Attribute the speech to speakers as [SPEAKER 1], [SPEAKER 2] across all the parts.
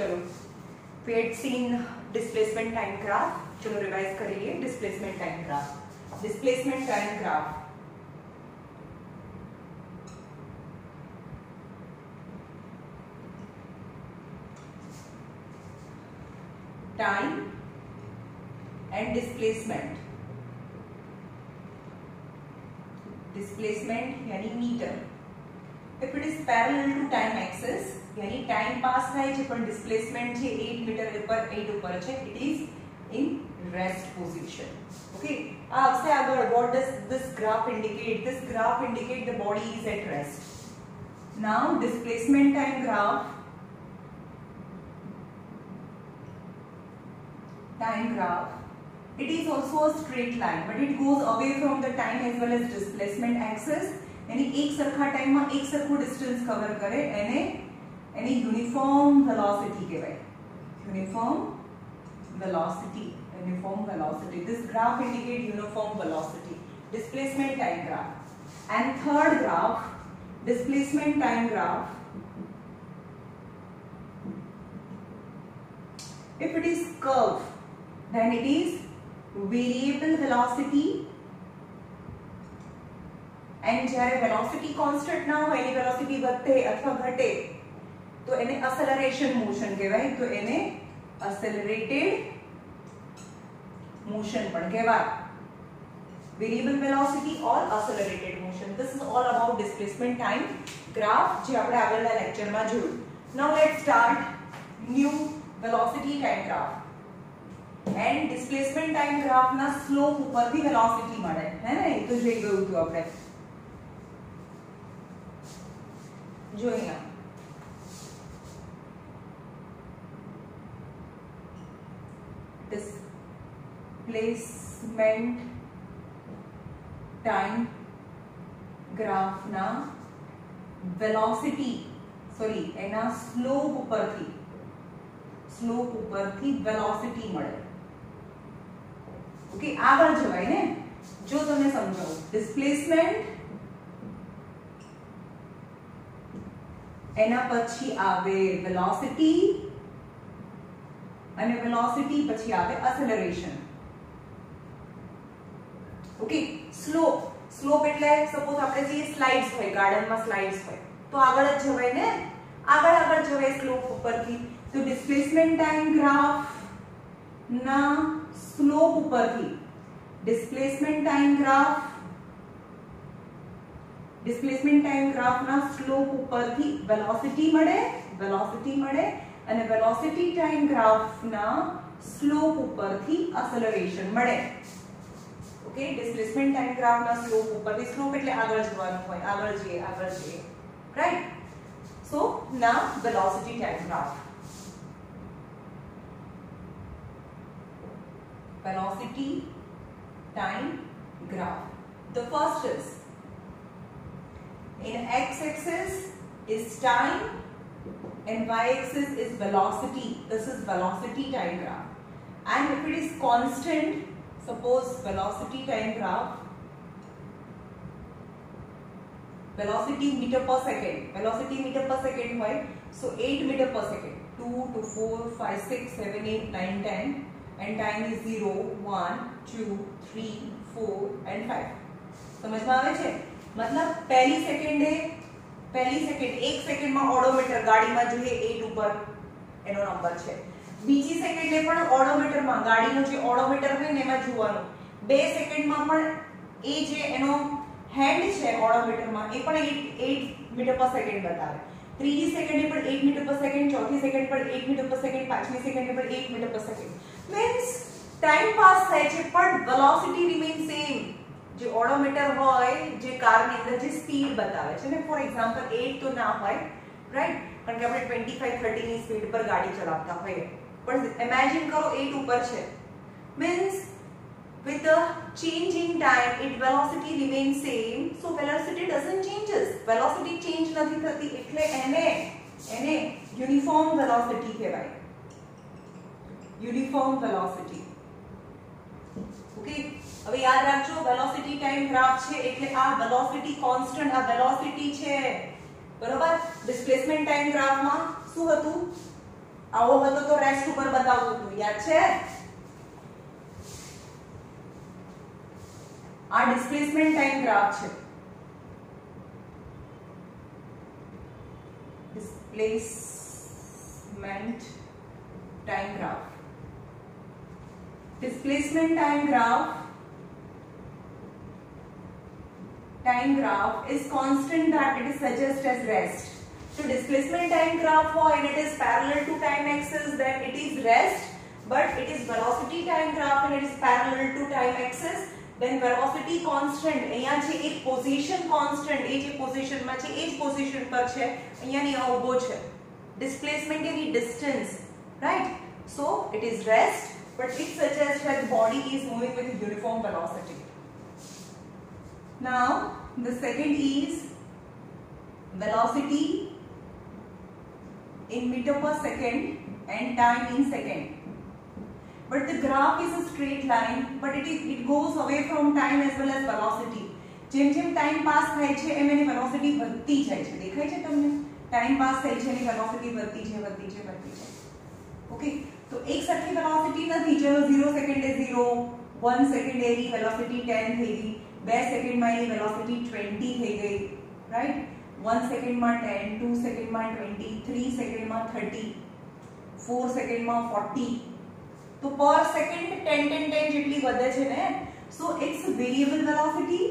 [SPEAKER 1] चलो we had seen displacement time graph. चलो revise कर लिए displacement time graph. Displacement time graph time and displacement. Displacement यानी metre. If it is parallel to time axis यानी time pass થાય છે પણ ડિસ્પ્લેસમેન્ટ છે 8 મીટર ઉપર છે, it is in rest position. Okay, આ અક્ષય આગળ what does this graph indicate? This graph indicate the body is at rest. Now displacement time graph it is also a straight line but it goes away from the time as well as displacement axis. यानी एक सरखा time में एक सरखो distance cover करे एने uniform velocity कहेवाय. Uniform velocity this graph indicate uniform velocity. Displacement time graph and third graph displacement time graph. if it is curve then it is variable velocity and જ્યારે velocity constant ના હોય એની velocity વધે અથવા ઘટે તો એને acceleration motion કહેવાય. તો એને એસેલરેટેડ મોશન પણ કહેવાય. Variable velocity or accelerated motion. This is all about displacement time graph જે આપણે આગળના લેક્ચરમાં જોયું. Now let's start new velocity time graph. And displacement time ગ્રાફના સ્લોપ ઉપરથી વેલોસિટી મળે હે ને, એ તો જોઈ ગયું હતું આપણે. જોઈએ ડિસ્પ્લેસમેન્ટ ટાઈમ ગ્રાફના વેલોસિટી એના સ્લોપ ઉપરથી વેલોસિટી મળે. ઓકે, આગળ જવાય ને. જો તમને સમજાવું, ડિસ્પ્લેસમેન્ટ એના પછી આવે વેલોસિટી અને વેલોસિટી પછી આવે એસેલરેશન. ઓકે, સ્લોપ એટલે સપોઝ આપણે જે સ્લાઇડ્સ હોય ગાર્ડનમાં સ્લાઇડ્સ હોય તો આગળ જ જવાય ને, આગળ જવાય સ્લોપ ઉપરથી. તો ડિસ્પ્લેસમેન્ટ ટાઈમ ગ્રાફ ના સ્લોપ ઉપરથી ડિસ્પ્લેસમેન્ટ ટાઈમ ગ્રાફ ના સ્લોપ ઉપરથી વેલોસિટી મળે અને વેલોસિટી ટાઈમ ગ્રાફ ના સ્લોપ ઉપરથી એસેલરેશન મળે. ઓકે, ડિસ્પ્લેસમેન્ટ ટાઈમ ગ્રાફ ના સ્લોપ ઉપરથી, સ્લોપ એટલે આગળ જવાનું હોય, આગળ જઈએ right. So now velocity time graph. Velocity time graph. The first is in x-axis is time and y-axis is velocity. This is velocity time graph. And if it is constant, suppose velocity time graph, velocity meter per second હોય, so 8 meter per second, 2 to 4 5 6 7 8 9 10 and time is 0 1 2 3 4 and 5. સમજમાં આવે છે? मतलब पहली second एक second में odometer ગાડીમાં જોઈએ 8 ઉપર એનો નંબર છે. બીજી સેકન્ડે પણ ઓડોમીટરમાં ગાડીનો જે ઓડોમીટર હોય ને એમાં જોવાનું. 2 સેકન્ડમાં પણ એ જે એનો હેન્ડ છે ઓડોમીટરમાં એ પણ 8 મીટર પર સેકન્ડ બતાવે. ત્રીજી સેકન્ડે પણ 8 મીટર પર સેકન્ડ, ચોથી સેકન્ડ પણ 8 મીટર પર સેકન્ડ, પાંચમી સેકન્ડે પણ 8 metre per second. Means time pass થાય છે પણ વેલોસિટી રિમેન સેમ. જે ઓડોમીટર હોય જે કારની અંદર જે સ્પીડ બતાવે છે ને, ફોર એક્ઝામ્પલ 8 તો ના હોય રાઈટ, કારણ કે આપણે 25 30 ની સ્પીડ પર ગાડી ચલાવતા હોઈએ. પણ ઇમેજિન કરો 8 ઉપર છે, means with the change in time its velocity remains same, so velocity doesn't changes. velocity change નથી થતી એટલે એને યુનિફોર્મ વેલોસિટી કહેવાય. Uniform velocity. ઓકે, હવે યાદ રાખજો વેલોસિટી ટાઈમ ગ્રાફ છે એટલે આ વેલોસિટી કોન્સ્ટન્ટ, આ વેલોસિટી છે બરોબર. ડિસ્પ્લેસમેન્ટ ટાઈમ ગ્રાફમાં શું હતું? આવો હતો તો રેસ્ટ ઉપર બતાવવું હતું, યાદ છે? આ ડિસ્પ્લેસમેન્ટ ટાઈમ ગ્રાફ છે. Displacement time graph. Displacement time graph is constant that it is suggest as rest. So displacement time graph હોય and it is parallel to time axis, then it is rest. But it is velocity time graph and it is parallel to time axis, then velocity constant. અહીંયા છે એક position constant, એ જે position માં છે એ જ position પર છે, અહીંયા ની આ ઊભો છે. Displacement any distance, right? So it is rest, but it suggests that the body is moving with a uniform velocity. Now the second is velocity in meter per second and time in second. But the graph is a straight line, but it goes away from time as well as velocity. જેમ જેમ time pass થાય છે એમ એની velocity વધતી જાય છે. દેખાય છે તમને? ટાઈમ પાસ થાય છે એની વેલોસિટી વધતી છે. ઓકે, તો એક સરખી વેલોસિટી નથી. ચલો 0 સેકન્ડે 0, 1 સેકન્ડ એની વેલોસિટી 10 થઈ ગઈ, 2 સેકન્ડમાં એની વેલોસિટી 20 થઈ ગઈ, રાઈટ? 1 સેકન્ડમાં 10, 2 સેકન્ડમાં 20, 3 સેકન્ડમાં 30, 4 સેકન્ડમાં 40. તો પર સેકન્ડ 10 જેટલી વધે છે ને. So it's variable velocity.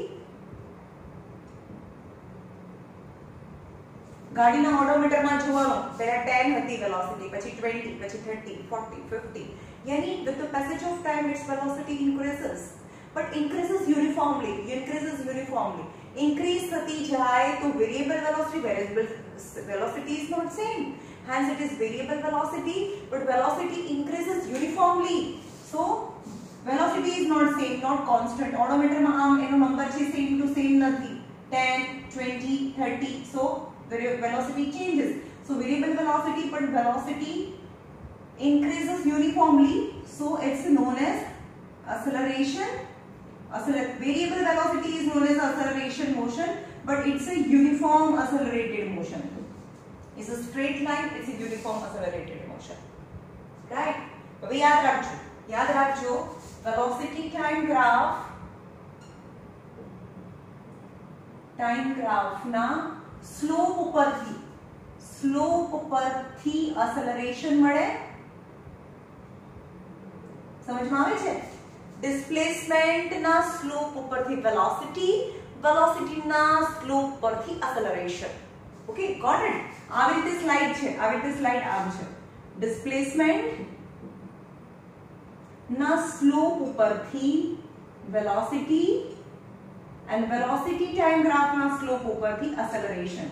[SPEAKER 1] ગાડીના ઓડોમીટરમાં જોવાનું, પહેલા 10 હતી વેલોસિટી, પછી 20, પછી 30, 40, 50. यानी with the passage of time its velocity increases, but increases uniformly. Increase થતી જાય તો variable velocity is not same. Hence it is variable velocity, but velocity increases uniformly. So velocity is not same, not constant. ઓડોમીટરમાં આમ એનો number છે same to same નથી. 10, 20, 30. So velocity changes. So variable velocity, but velocity increases uniformly. So it's known as acceleration. Variable velocity is known as acceleration motion, but it's a uniform accelerated motion. It's a straight line. It's a uniform accelerated motion. Right? હવે યાદ રાખજો velocity time graph ના slope ઉપરથી acceleration મળે. સમજમાં આવે છે? Displacement ના સ્લોપ ઉપરથી વેલોસિટી ના સ્લોપ પરથી acceleration. Okay, got it? આવી રીતે સ્લાઇડ છે, આમ છે. ડિસ્પ્લેસમેન્ટ ના સ્લોપ ઉપરથી velocity and velocity time graph ના સ્લોપ ઉપરથી acceleration.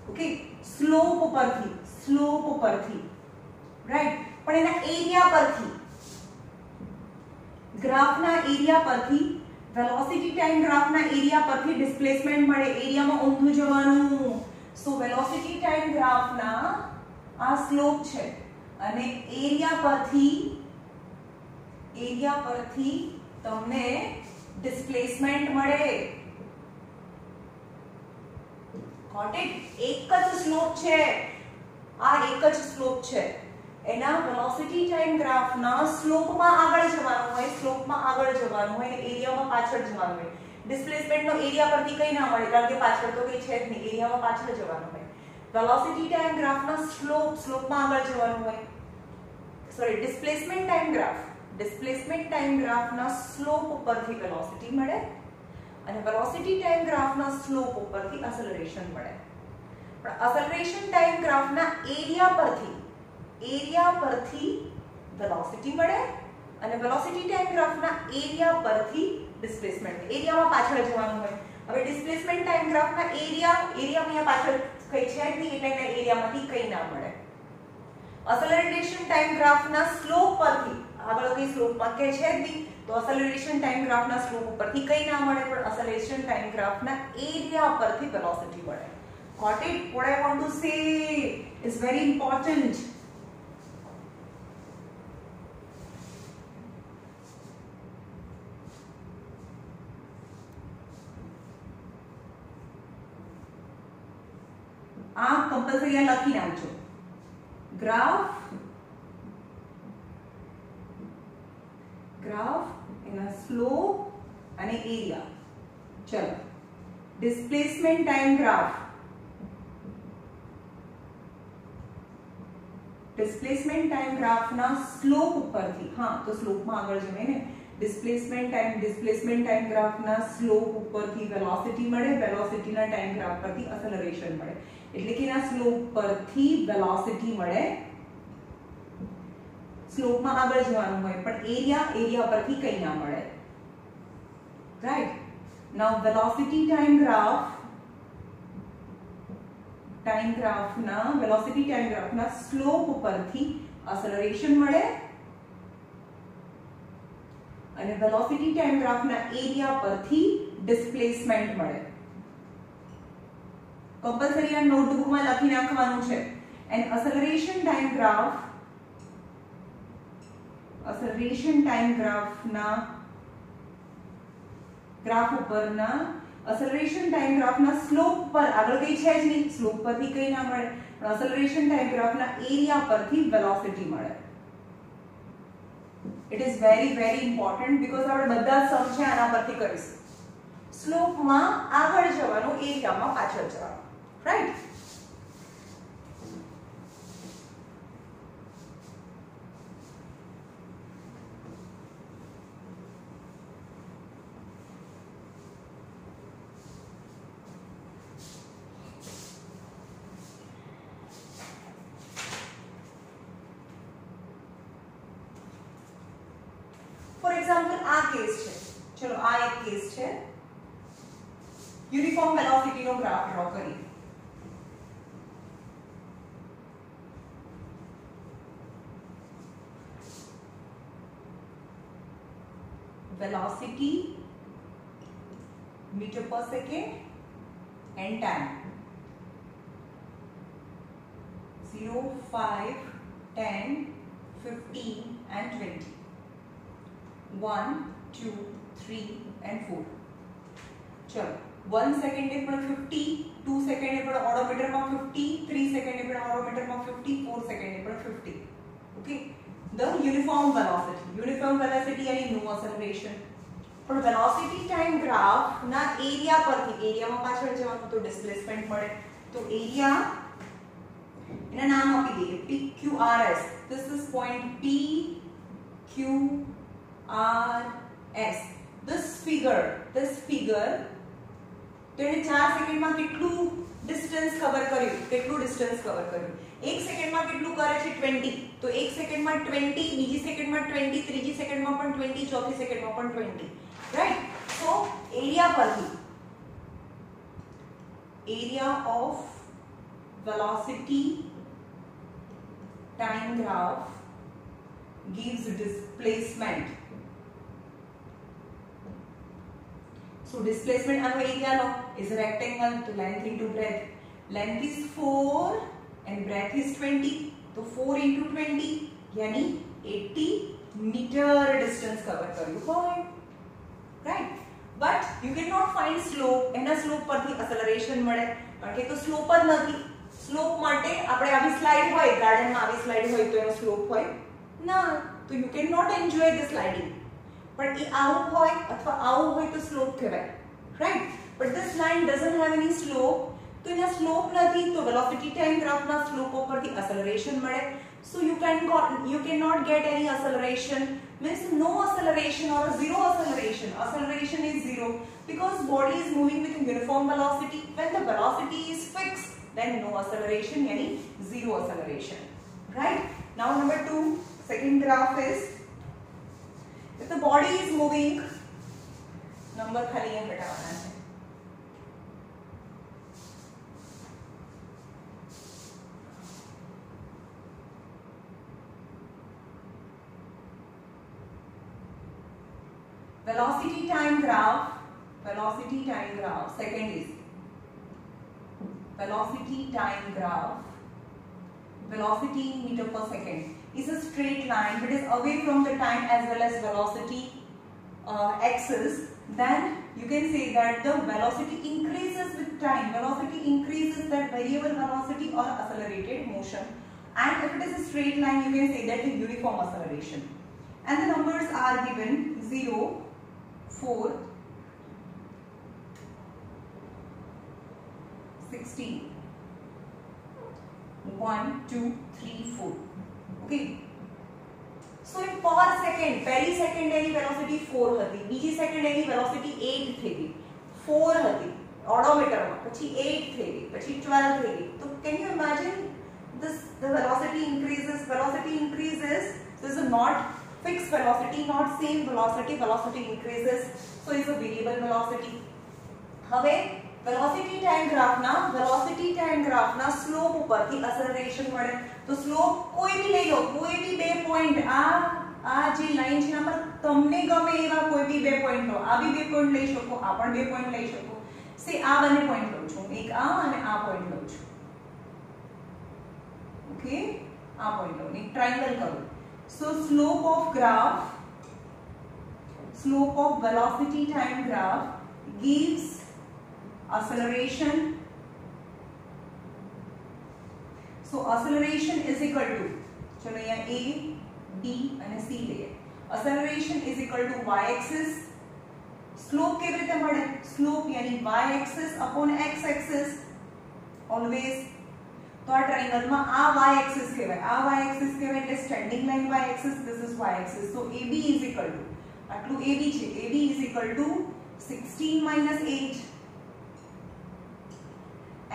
[SPEAKER 1] ઓકે, સ્લોપ ઉપરથી, રાઈટ? પણ એના એરિયા પરથી, ગ્રાફના એરિયા પરથી, વેલોસિટી ટાઈમ ગ્રાફના એરિયા પરથી ડિસ્પ્લેસમેન્ટ મળે. એરિયામાં ઊંધું જવાનું. સો વેલોસિટી ટાઈમ ગ્રાફના આ સ્લોપ છે અને એરિયા પરથી તમને ડિસ્પ્લેસમેન્ટ મળે. Got it? એક જ સ્લોપ છે, આ એક જ સ્લોપ છે. એના વેલોસિટી ટાઈમ ગ્રાફના સ્લોપમાં આગળ જવાનું હોય અને એરિયામાં પાછળ જવાનું હોય. ડિસ્પ્લેસમેન્ટનો એરિયા પરથી કઈ ના મળે, કારણ કે પાછળ તો કઈ છે જ નહીં, એરિયામાં પાછળ જવાનું હોય. વેલોસિટી ટાઈમ ગ્રાફના સ્લોપમાં આગળ જવાનું હોય. સોરી, ડિસ્પ્લેસમેન્ટ ટાઈમ ગ્રાફના સ્લોપ ઉપરથી વેલોસિટી મળે અને વેલોસિટી ટાઈમ ગ્રાફના સ્લોપ ઉપરથી એક્સેલરેશન મળે. પણ એક્સેલરેશન ટાઈમ ગ્રાફના એરિયા પરથી વેલોસિટી મળે અને વેલોસિટી ટાઈમ ગ્રાફના એરિયા પરથી ડિસ્પ્લેસમેન્ટ. એરિયામાં પાછળ જવાનું હોય. હવે ડિસ્પ્લેસમેન્ટ ટાઈમ ગ્રાફના એરિયામાં અહીંયા પાછળ કઈ છે જ નહીં, એટલે એના એરિયામાંથી કઈ ના મળે. એક્સેલરેશન ટાઈમ ગ્રાફના સ્લોપ પરથી, આગળ કઈ સ્લોપમાં કે છે જ નહીં, તો એક્સેલરેશન ટાઈમ ગ્રાફના સ્લોપ ઉપરથી કઈ ના મળે, પણ એક્સેલરેશન ટાઈમ ગ્રાફના એરિયા પરથી વેલોસિટી મળે. Got it? What I want to say is very important. આ कंपल्सरी आ लखी नाखजो ग्राफ एना स्लोप અને એરિયા. ચલો displacement time graph, displacement time ગ્રાફના સ્લોપ ઉપરથી, હા તો સ્લોપમાં આગળ જઈએ ને, ડિસ્પ્લેસમેન્ટ ટાઈમ ગ્રાફના સ્લોપ ઉપરથી વેલોસિટી મળે, વેલોસિટીના ટાઈમ ગ્રાફ પરથી એસેલરેશન મળે. એટલે કે એના સ્લોપ પરથી વેલોસિટી મળે. સ્લોપમાં આગળ જવાનું હોય પણ એરિયા પરથી કંઈ ના મળે. રાઈટ. નાઉ વેલોસિટી ટાઈમ ગ્રાફના સ્લોપ ઉપરથી એસેલરેશન મળે અને વેલોસિટી ટાઈમ ગ્રાફના એરિયા પરથી ડિસ્પ્લેસમેન્ટ મળે. कंपल्सरी आ नोटबुक में लखी नाखवानुं छे. एंड एक्सेलरेशन टाइम ग्राफ ना ग्राफ उपरना एक्सेलरेशन टाइम ग्राफ ना स्लोप पर आगळ कई छे ज नहीं, स्लोप परथी कई ना मळे, पण एक्सेलरेशन टाइम ग्राफ ना एरिया परथी वेलोसिटी मळे. It is very very important because આપણે બધા સમ છે આના પરથી કરીશું. સ્લોપ માં આગળ જવાનું, એરિયા માં પાછળ જવાનું. Right? For example, આ કેસ છે. ચલો આ એક કેસ છે. યુનિફોર્મ વેલોસિટી નો ગ્રાફ ડ્રો કરીએ. velocity meter per second and time 0, 5, 10, 15 and 20, 1, 2, 3 and 4. चलो 1 सेकंड ए पण 50, 2 सेकंड ए पण ऑडोमीटर में 50, 3 सेकंड ए पण ऑडोमीटर में 50, 4 सेकंड ए पण 50. ओके. The uniform velocity यानी no acceleration. पर velocity time graph ना एरिया परथी, एरिया में पाछળ જવાનું તો ડિસ્પ્લેસમેન્ટ મળે. તો એરિયા એના નામ આપી દઈએ PQRS. This is point PQRS. This figure તો એને 4 સેકન્ડમાં કેટલું ડિસ્ટન્સ કવર કર્યું? 1 સેકન્ડમાં કેટલું કરે છે? 20. તો 1 સેકન્ડમાં 20, બીજી સેકન્ડમાં 20, ત્રીજી સેકન્ડમાં પણ 20, ચોથી સેકન્ડમાં પણ 20. રાઈટ. સો એરિયા પરથી, area of velocity time graph gives displacement. So displacement આનો એરિયા લો is a rectangle, તો length into breadth. Length is 4 and breadth is 20. तो 4 into 20 यानी 80 मीटर डिस्टेंस कवर કર્યું હોય. Right. But you can not find slope. એના slope પરથી acceleration મળે કારણ કે તો સ્લોપ જ નથી. સ્લોપ માટે આપણે આવી સ્લાઇડ હોય, ગાર્ડનમાં આવી સ્લાઇડ હોય તો એનો સ્લોપ હોય ના, તો you cannot enjoy the sliding. પણ એ આવું હોય અથવા આવું હોય તો સ્લોપ કહેવાય. Right. but this line doesn't have any slope. तो એના સ્લોપ નથી, તો વેલોસિટી ટાઈમ ગ્રાફના સ્લોપ ઉપરથી એસેલરેશન મળે. so you cannot get any acceleration, means no acceleration or zero acceleration. Acceleration is zero because body is moving with a uniform velocity. When the velocity is fixed, then no acceleration, yani zero acceleration. Right. Now number 2, second graph is if the body is moving, number खाली यहाँ हटाना है. velocity time graph, second is velocity time graph, velocity in meter per second is a straight line. It is away from the time as well as velocity axis, then you can say that the velocity increases with time. Velocity increases that variable velocity or accelerated motion. And if it is a straight line, you can say that the uniform acceleration. And the numbers are given 0, 4, 16, 1, 2, 3, 4. Okay. So in per second, પહેલી second એની velocity 4 હતી, બીજી second એની velocity 8 થઈ ગઈ, 4 હતી ઓડોમીટરમાં, પછી 8 થઈ ગઈ, પછી 12 થઈ ગઈ. તો can you imagine this? The velocity increases. So it's not fixed velocity, not same velocity. Velocity increases. So it's a variable velocity. હવે velocity time graph ના સ્લોપ ઉપરથી acceleration મળે. તો સ્લોપ કોઈ બી લઈ લો, કોઈ બી બે પોઈન્ટ, આ જે લાઈન છે એના પર તમને ગમે એવા કોઈ બી બે પોઈન્ટ લો. આ બી બે પોઈન્ટ લઈ શકો, આ પણ બે પોઈન્ટ લઈ શકો. સે આ બંને પોઈન્ટ લઉં છું, એક આ અને આ પોઈન્ટ લઉં છું. ઓકે, આ પોઈન્ટ લઉં, એક ટ્રાયેંગલ કરું. So slope of velocity time graph gives acceleration. So acceleration is equal to, चलो यहाँ A, B અને C લઈએ. Acceleration is equal to y axis. Slope કેવી રીતે મળે? Slope यानी y axis upon x axis always. તો આ ટ્રાયેંગલ માં આ y axis કહેવાય, આ y axis કહેવાય એટલે standing line y axis, this is y axis. So AB is equal to, આટલું AB છે, AB is equal to 16 minus 8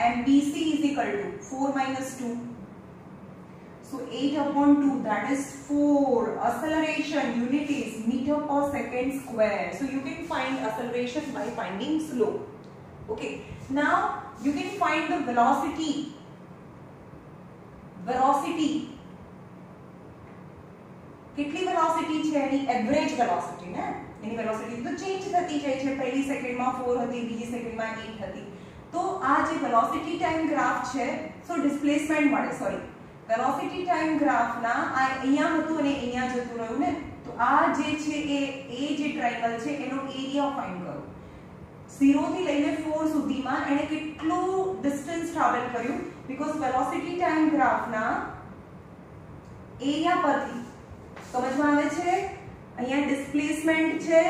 [SPEAKER 1] and BC is equal to 4 minus 2. So 8 upon 2, that is 4. Acceleration unit is meter per second square. So you can find acceleration by finding slope. Okay. Now you can find the velocity. કેટલી velocity છે એની average velocity ને, એની velocity તો change થતી જાય છે. પહેલી સેકન્ડમાં 4 હતી, બીજી સેકન્ડમાં 8 હતી. તો આ જે વેલોસિટી ટાઈમ ગ્રાફ છે, સો ડિસ્પ્લેસમેન્ટ મળે, સોરી, વેલોસિટી ટાઈમ ગ્રાફના આ અહીંયા હતું અને અહીંયા જતું રહ્યું ને, તો આ જે છે એ જે ટ્રાયેંગલ છે એનો એરિયા ફાઇન્ડ કરો. 0 થી લઈને 4 સુધીમાં એણે કેટલું ડિસ્ટન્સ ટ્રાવેલ કર્યું, બીકોઝ વેલોસિટી ટાઈમ ગ્રાફના એરિયા પરથી સમજમાં આવે છે. અહીંયા ડિસ્પ્લેસમેન્ટ છે,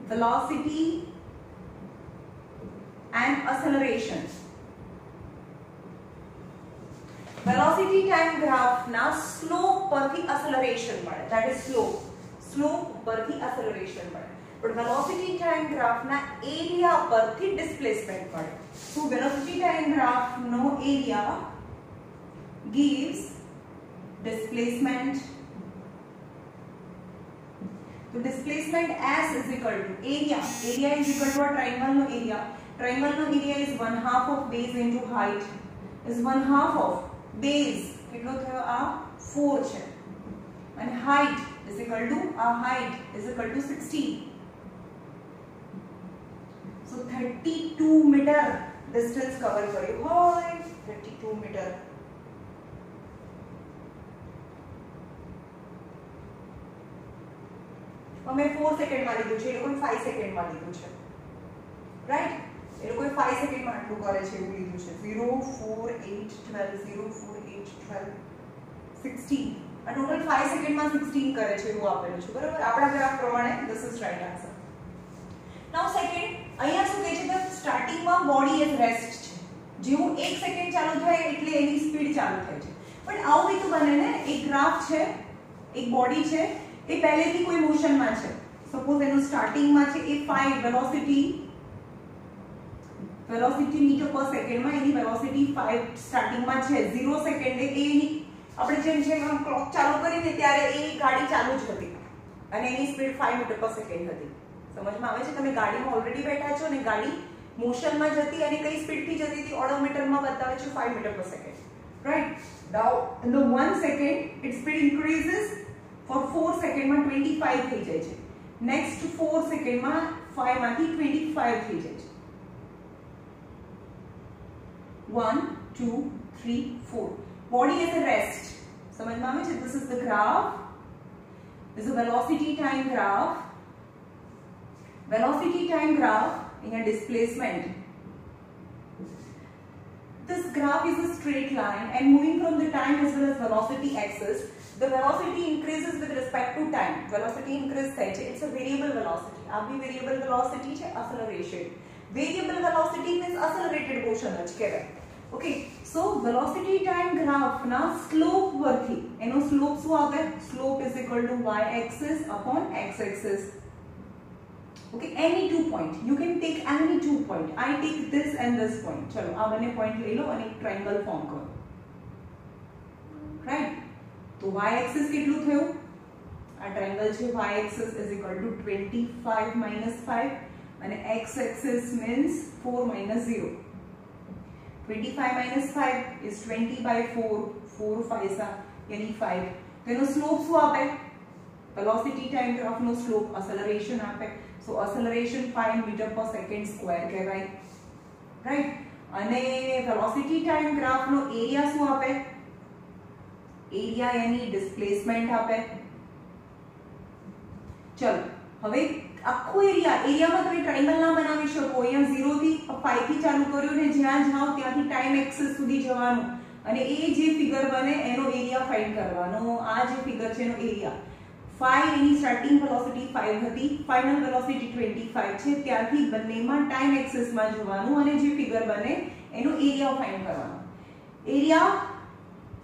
[SPEAKER 1] velocity and acceleration. Velocity time graph na slope પરથી acceleration મળે, that is slope પરથી acceleration મળે. But velocity time graph na area પરથી displacement મળે. So velocity time graph no area gives displacement. So displacement S is equal to area is equal to a triangle no area. Triangle no area is 1/2 of base into height, is 1/2 of base, કેટલો થયો આ 4 છે, અને height is equal to 16. So 32 meter distance cover કર્યું હોય, 32 meter. અમે 4 second માં લીધું છે, એ લોકોએ 5 સેકન્ડ માં લીધું છે, રાઈટ? એ લોકોએ 5 સેકન્ડ માં આટલું કરે છે એવું લીધું છે. 0 4 8 12 0 4 8 12 16. આ ટોટલ 5 સેકન્ડ માં 16 કરે છે એવું આપેલું છે, બરાબર? આપણા ગ્રાફ પ્રમાણે this is right answer. Now second, અહીંયા શું કહે છે કે સ્ટાર્ટિંગ માં બોડી એટ રેસ્ટ છે, જેવું 1 સેકન્ડ ચાલુ થાય એટલે એની સ્પીડ ચાલુ થાય છે. પણ આવું બી તો બને ને, એક ગ્રાફ છે, એક બોડી છે, એ પહેલેથી કોઈ મોશન માં છે. સપોઝ એનું સ્ટાર્ટિંગ માં છે એ 5 વેલોસિટી મીટર પર સેકન્ડ માં એની વેલોસિટી 5 સ્ટાર્ટિંગ માં છે. 0 સેકન્ડે એની આપણે જેમ ક્લોક ચાલુ કરીને ત્યારે એ ગાડી ચાલુ જ હતી અને એની સ્પીડ 5 મીટર પર સેકન્ડ હતી. સમજમાં આવે છે? તમે ગાડીમાં ઓલરેડી બેઠા છો અને ગાડી મોશનમાં જતી અને કઈ સ્પીડથી જતી હતી ઓડોમીટરમાં બતાવે છે 5 metre per second, right? Now in the 1 second it's speed increases. For 4 સેકન્ડમાં 25 થઈ જાય છે, નેક્સ્ટ 4 સેકન્ડમાં 5 માંથી 25 થઈ જાય છે. 1 2 3 4 body as a rest. સમજમાં આવે છે? This is the graph is a velocity time graph. Velocity time graph in a displacement. This graph is a straight line and moving from the time as well as velocity axis. The velocity increases with respect to time. Velocity increase થાય છે. It's a variable velocity. આ બી variable velocity છે, acceleration. Variable velocity means accelerated motion જ કહેવાય. Okay, so velocity time graph ના slope પરથી એનો slope શું આવે? Slope is equal to y axis upon x axis. Okay, any 2 point. You can take any 2 point. I take this and this point. चलो આ બંને point લઈ લો અને એક triangle form કરો. Right? तो y axis કેટલું થયું? આ triangle છે y axis is equal to 25 minus 5 અને x axis means 4 minus 0. 25 minus 5 is 20 by 4. 4 5 यानी 5. तो એનો slope શું આપે? Velocity time graph નો slope acceleration આપે. So acceleration 5 meter per second square કહેવાય. Right? અને velocity time graph નો area શું આપે? Area यानी displacement આપે. ચલો હવે આખો એરિયામાં તમે ટ્રાયંગલ ના બનાવી શકો. અહીંયા 0 થી 5 થી ચાલુ કર્યો ને જ્યાં જાઓ ત્યાંથી ટાઈમ એક્સિસ સુધી જવાનું અને એ જે ફિગર બને એનો એરિયા ફાઇન્ડ કરવાનો. આ જે ફિગર છે એનો એરિયા 5 એની સ્ટાર્ટિંગ વેલોસિટી 5 હતી, ફાઇનલ વેલોસિટી 25 છે. ત્યારથી બંનેમાં ટાઈમ એક્સિસમાં જવાનું અને જે ફિગર બને એનો એરિયા ફાઇન્ડ કરવાનો. એરિયા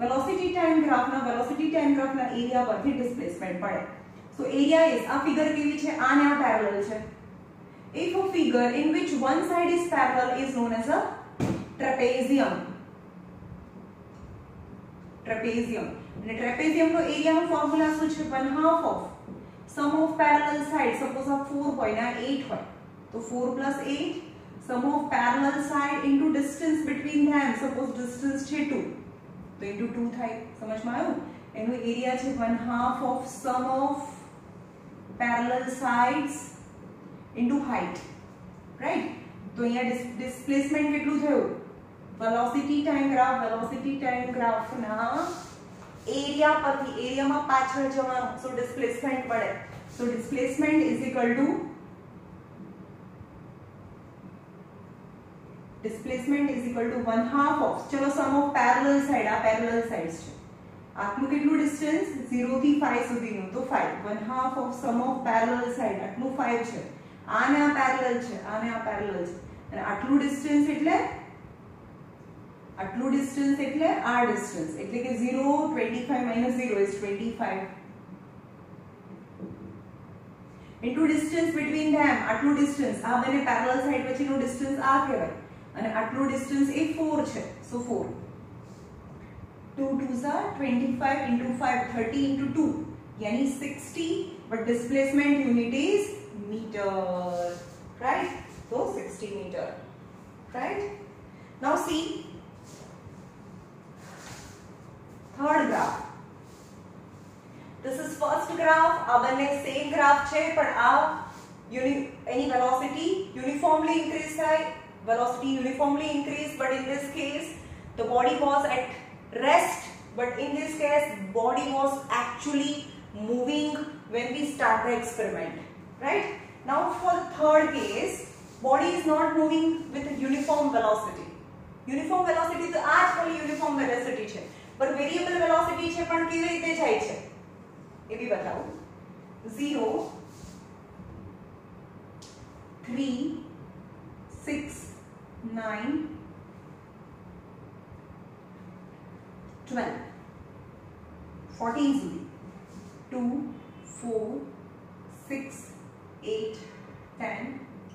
[SPEAKER 1] વેલોસિટી ટાઈમ ગ્રાફના એરિયા પરથી ડિસ્પ્લેસમેન્ટ પડે. So area is a figure કેવી છે? આને આ parallel છે. If a figure in which one side is parallel is known as a trapezium. અને trapezium નો એરિયા નો ફોર્મ્યુલા શું છે? 1/2 of sum of parallel sides. Suppose આ 4 હોય ને આ 8 હોય તો 4 plus 8 sum of parallel side into distance between them. Suppose distance છે 2 તો into 2 થાય. સમજમાં આવ્યું? એનો એરિયા છે 1/2 of sum of parallel sides into height. Right? તો અહીંયા displacement કેટલું થયું? velocity time graph ના એરિયા પરથી એરિયામાં પાછળ જવાનું. so displacement પડે. so displacement is equal to 1/2 of ચલો sum of parallel side. આ parallel sides છે. આટલું કેટલું ડિસ્ટન્સ? 0 થી 5 સુધીનું તો 5. 1/2 of sum of parallel side આટલું 5 છે. આને આ પેરેલલ છે, આને આ પેરેલલ છે. અને આટલું ડિસ્ટન્સ એટલે આ ડિસ્ટન્સ એટલે કે 0 25 minus 0 is 25 into distance between them. આટલું ડિસ્ટન્સ આ બંને પેરેલલ સાઈડ વચ્ચેનું ડિસ્ટન્સ આ કહેવાય અને આટલું ડિસ્ટન્સ એ 4 છે. so 4 2 2s are 25 into 5 30 into 2 यानी 60 but displacement unit is meter. Right? so 60 meter. Right? now see third graph. this is first graph. આ બંને same graph છે પણ આ any velocity uniformly increase થાય. velocity uniformly increase but in this case the body was at rest, but in this case body was actually moving when we start the experiment. Right? now for the third case body is not moving with a uniform velocity. uniform velocity તો આ જ ખાલી uniform velocity છે but variable velocity છે પણ કેવી રીતે જાય છે એ બી બતાવું. 0 3 6 9 12 14 સુધી 2 4 6 8 10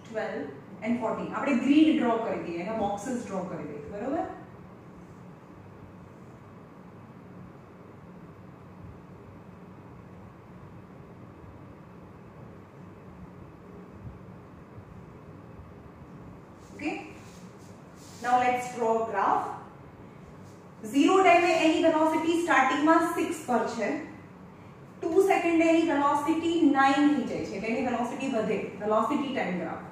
[SPEAKER 1] 12 and 14 આપણે ગ્રીડ ડ્રો કરી દઈએ, એના બોક્सेस ડ્રો કરી દઈએ. બરોબર? Okay, now let's draw a graph. 0 ટાઈમે એની વેલોસિટી સ્ટાર્ટિંગ માં 6 પર છે. 2 સેકન્ડ એની વેલોસિટી 9 થઈ જાય છે એટલે એની વેલોસિટી વધે. Velocity time graph,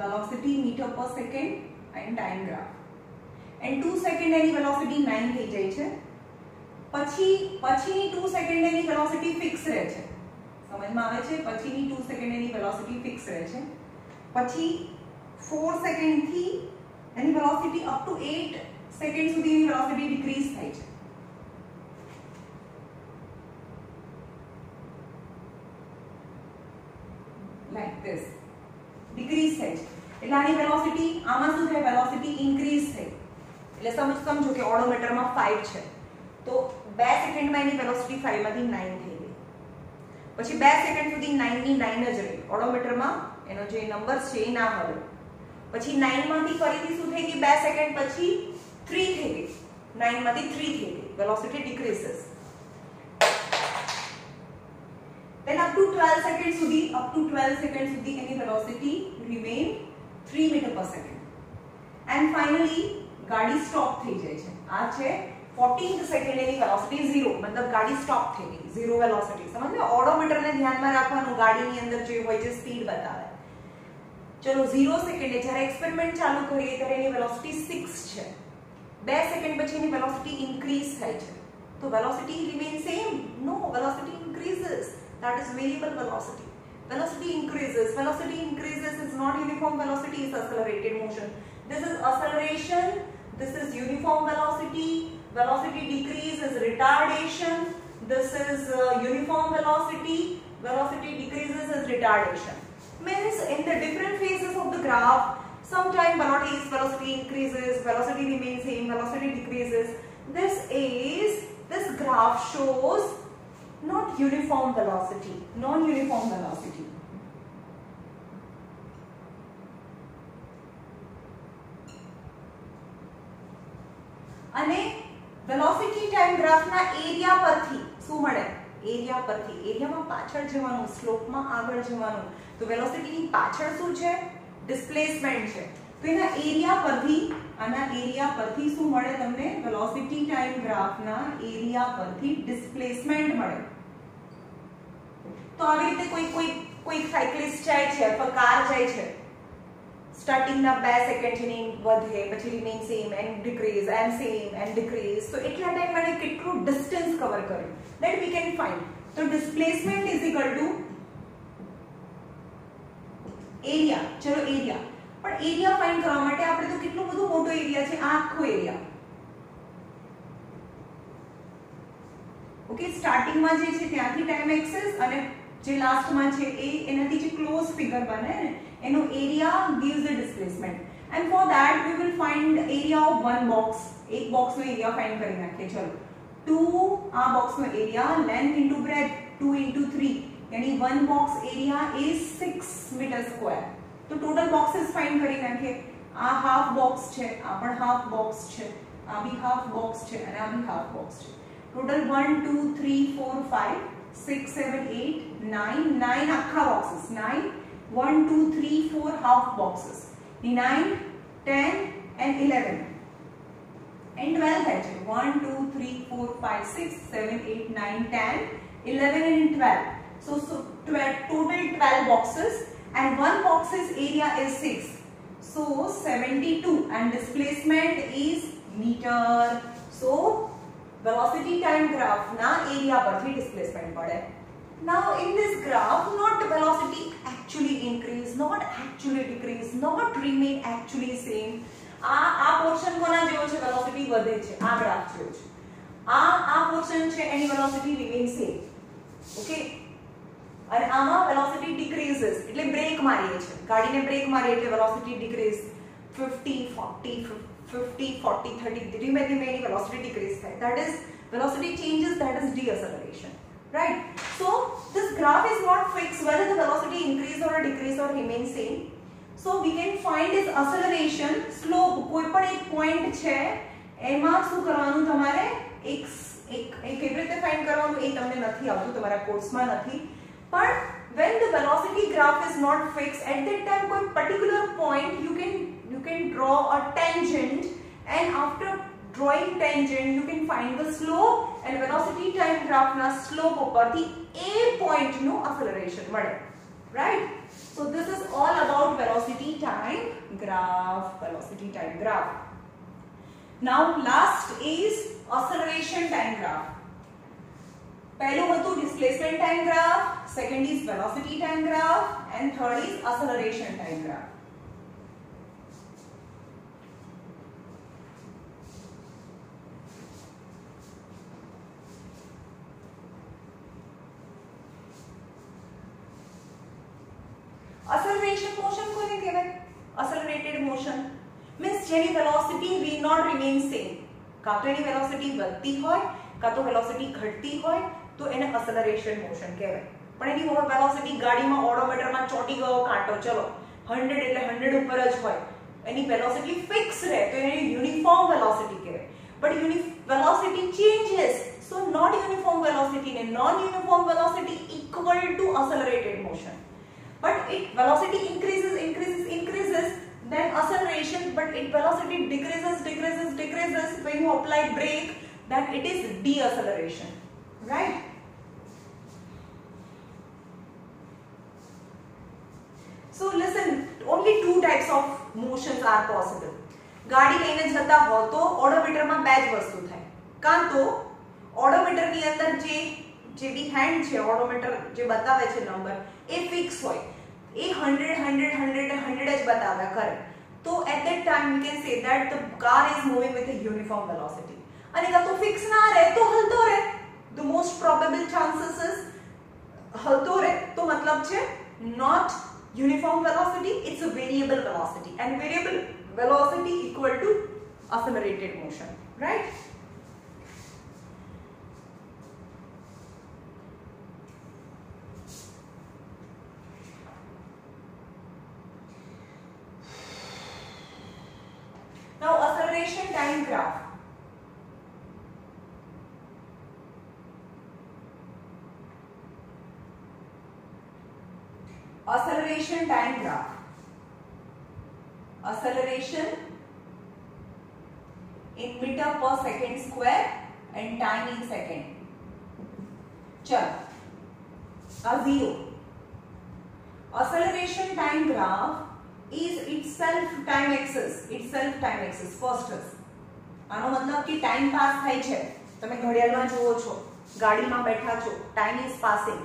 [SPEAKER 1] velocity metre per second and time graph. And 2 second એની વેલોસિટી 9 થઈ જાય છે. પછીની 2 સેકન્ડ એની વેલોસિટી ફિક્સ રહે છે, સમજમાં આવે છે? પછીની 2 સેકન્ડ એની વેલોસિટી ફિક્સ રહે છે, પછી 4 સેકન્ડ થી એની વેલોસિટી અપ ટુ 8 સેકન્ડ સુધી એની વેલોસિટી ડિક્રીઝ થાય છે. લાઈક ધીસ ડિક્રીઝ થાય છે. એટલે આની વેલોસિટી આમાં શું થાય? વેલોસિટી ઇન્ક્રીઝ થઈ. એટલે સમજો કે ઓડોમીટરમાં 5 છે, તો 2 સેકન્ડમાં એની વેલોસિટી 5 માંથી 9 થઈ ગઈ. પછી 2 સેકન્ડ સુધી 9 ની 9 જ રહી. ઓડોમીટરમાં એનો જે નંબર્સ છે એ ના મળે. પછી 9 માંથી ફરીથી શું થઈ ગઈ? 2 સેકન્ડ પછી 3 થઈ ગઈ. 9 માંથી 3 થઈ ગઈ. Velocity decreases. then up to 12 second સુધી એની velocity remain 3 metre per second. And finally ગાડી સ્ટોપ થઈ જાય છે. આ છે 14th સેકન્ડ એની વેલોસિટી 0, મતલબ ગાડી સ્ટોપ થઈ ગઈ, 0 વેલોસિટી. સમજ્યો? ઓડોમીટરને ધ્યાનમાં રાખવાનું, ગાડીની અંદર જે હોય છે સ્પીડ બતાવે. ચલો 0 સેકન્ડે જ્યારે એક્સપેરિમેન્ટ ચાલુ કરીએ ત્યારે એની વેલોસિટી 6 છે. 2 સેકન્ડ પછી એની વેલોસિટી ઇન્ક્રીઝ થાય છે. તો velocity remain same? No, velocity increases. That is variable velocity. Velocity increases. Velocity increases is not uniform velocity, it's accelerated motion. This is acceleration. This is uniform velocity. Velocity decrease is retardation. This is uniform velocity. Velocity decreases is retardation. Means in the different phases of the graph, sometime velocity increases, velocity remains same, velocity decreases. This graph shows not uniform velocity, non-uniform velocity. અને velocity time graph ના area પરથી શું મળે? Area પરથી. એરિયામાં પાછળ જવાનું, સ્લોપમાં આગળ જવાનું. તો વેલોસિટીની પાછળ શું છે? ડિસ્પ્લેસમેન્ટ છે. તો એના એરિયા પરથી, આના એરિયા પરથી શું મળે તમને? વેલોસિટી ટાઈમ ગ્રાફના એરિયા પરથી ડિસ્પ્લેસમેન્ટ મળે. તો આવી રીતે કોઈ સાયકલિસ્ટ જાય છે અથવા કાર જાય છે, સ્ટાર્ટિંગના 2 સેકન્ડની વધે, પછી remain same and decrease and same and decrease. તો એટલા ટાઈમ માટે કેટલું ડિસ્ટન્સ કવર કર્યું that we can find. તો displacement is equal to area. ચલો એરિયા, પણ એરિયા ફાઇન્ડ કરવા માટે આપણે તો કેટલો બધો મોટો એરિયા છે, આ આખો એરિયા. ઓકે, સ્ટાર્ટિંગમાં જે છે ત્યાંથી ટાઈમ એક્સિસ અને જે લાસ્ટમાં છે એ એનાથી જે ક્લોઝ ફિગર બને ને એનો area gives the displacement. And for that we will find area of one box. એક બોક્સનો એરિયા ફાઇન્ડ કરી નાખીએ. ચલો 2 આ બોક્સનો area, length into breadth 2 into 3, यानी one box area is 6 meter square. तो टोटल बॉक्सेस फाइंड કરી નાખીએ. આ હાફ બોક્સ છે, આ પણ હાફ બોક્સ છે, આ બી હાફ બોક્સ છે અને આ બી હાફ બોક્સ છે. ટોટલ 1 2 3 4 5 6 7 8 9 9 આખા બોક્सेस. 9 1 2 3 4 half boxes. 9 10 and 11 and 12 થાય છે. 1 2 3 4 5 6 7 8 9 10 11 and 12. So 12, total 12 boxes and one box's area is 6. So 72 and displacement is meter. So velocity time graph na area પરથી displacement પડે. Now in this graph, not velocity actually increase, not actually decrease, not remain actually same. આ portion કોના જેવો છે? Velocity વધે છે. આ graph જેવો છે. આ પોર્શન છે એની વેલોસિટી રિમેન સેમ. ઓકે, અને આમાં વેલોસિટી ડિક્રીઝિસ એટલે બ્રેક મારીએ છે, ગાડીને બ્રેક મારીએ એટલે વેલોસિટી ડિક્રીઝ 50 40 30 ધીમે ધીમે એની વેલોસિટી ડિક્રીઝ થાય. That is velocity changes, that is deceleration, right? So this graph is not fixed whether the velocity increase or decrease or remain same. So we can find its acceleration slope. કોઈ પણ એક point છે એમાં શું કરવાનું તમારે? એક કેવી રીતે ફાઇન્ડ કરવાનું એ તમને નથી આવતું, તમારા કોર્સમાં નથી. પણ when the velocity graph is not fixed, at that time કોઈ particular point you can draw a tangent, and after drawing tangent you can find the slope, and velocity time graph na slope ઉપરથી a point નું acceleration મળે, right? So this is all about velocity time graph. Now last is acceleration time graph. પહેલું હતું displacement time graph, second is velocity time graph and third is acceleration time graph. Acceleration motion કોને કહેવાય? Accelerated motion means જેની velocity will not remain same. કાં તો એની velocity વધતી હોય કાં તો velocity ઘટતી હોય તો એને acceleration motion કહેવાય. પણ એની velocity ગાડીમાં ઓડોમીટરમાં ચોટી ગયો કાંટો, ચલો 100 એટલે 100 ઉપર જ હોય, એની velocity fix રહે તો એને uniform velocity કહેવાય. but velocity changes, so not uniform velocity ને non uniform velocity equal to accelerated motion. But it velocity increases then acceleration, but it velocity decreases when you apply brake, then it is deceleration, right? So listen, only two types of motions are possible. ગાડી લઈને જતા હો તો ઓડોમીટરમાં બે જ વસ્તુ થાય, કાં તો ઓડોમીટરની અંદર જે બી હેન્ડ છે, ઓડોમીટર જે બતાવે છે નંબર એ ફિક્સ હોય, એ 100 જ બતાવ્યા કરે, તો at that time we can say that the car is moving with a uniform velocity. અને કાં તો ફિક્સ ના રહે તો હલતો રહે, the most probable chances is હલતો રહે, તો મતલબ છે not uniform velocity, it's a variable velocity, and variable velocity equal to accelerated motion, right? Now acceleration time graph. Acceleration time graph. Acceleration in meter per second square and time in second. चल zero. Acceleration time graph is itself time axis first. આનો મતલબ કે time pass થાય છે, તમે ઘડિયાળમાં જુઓ છો, ગાડીમાં બેઠા છો, time is passing,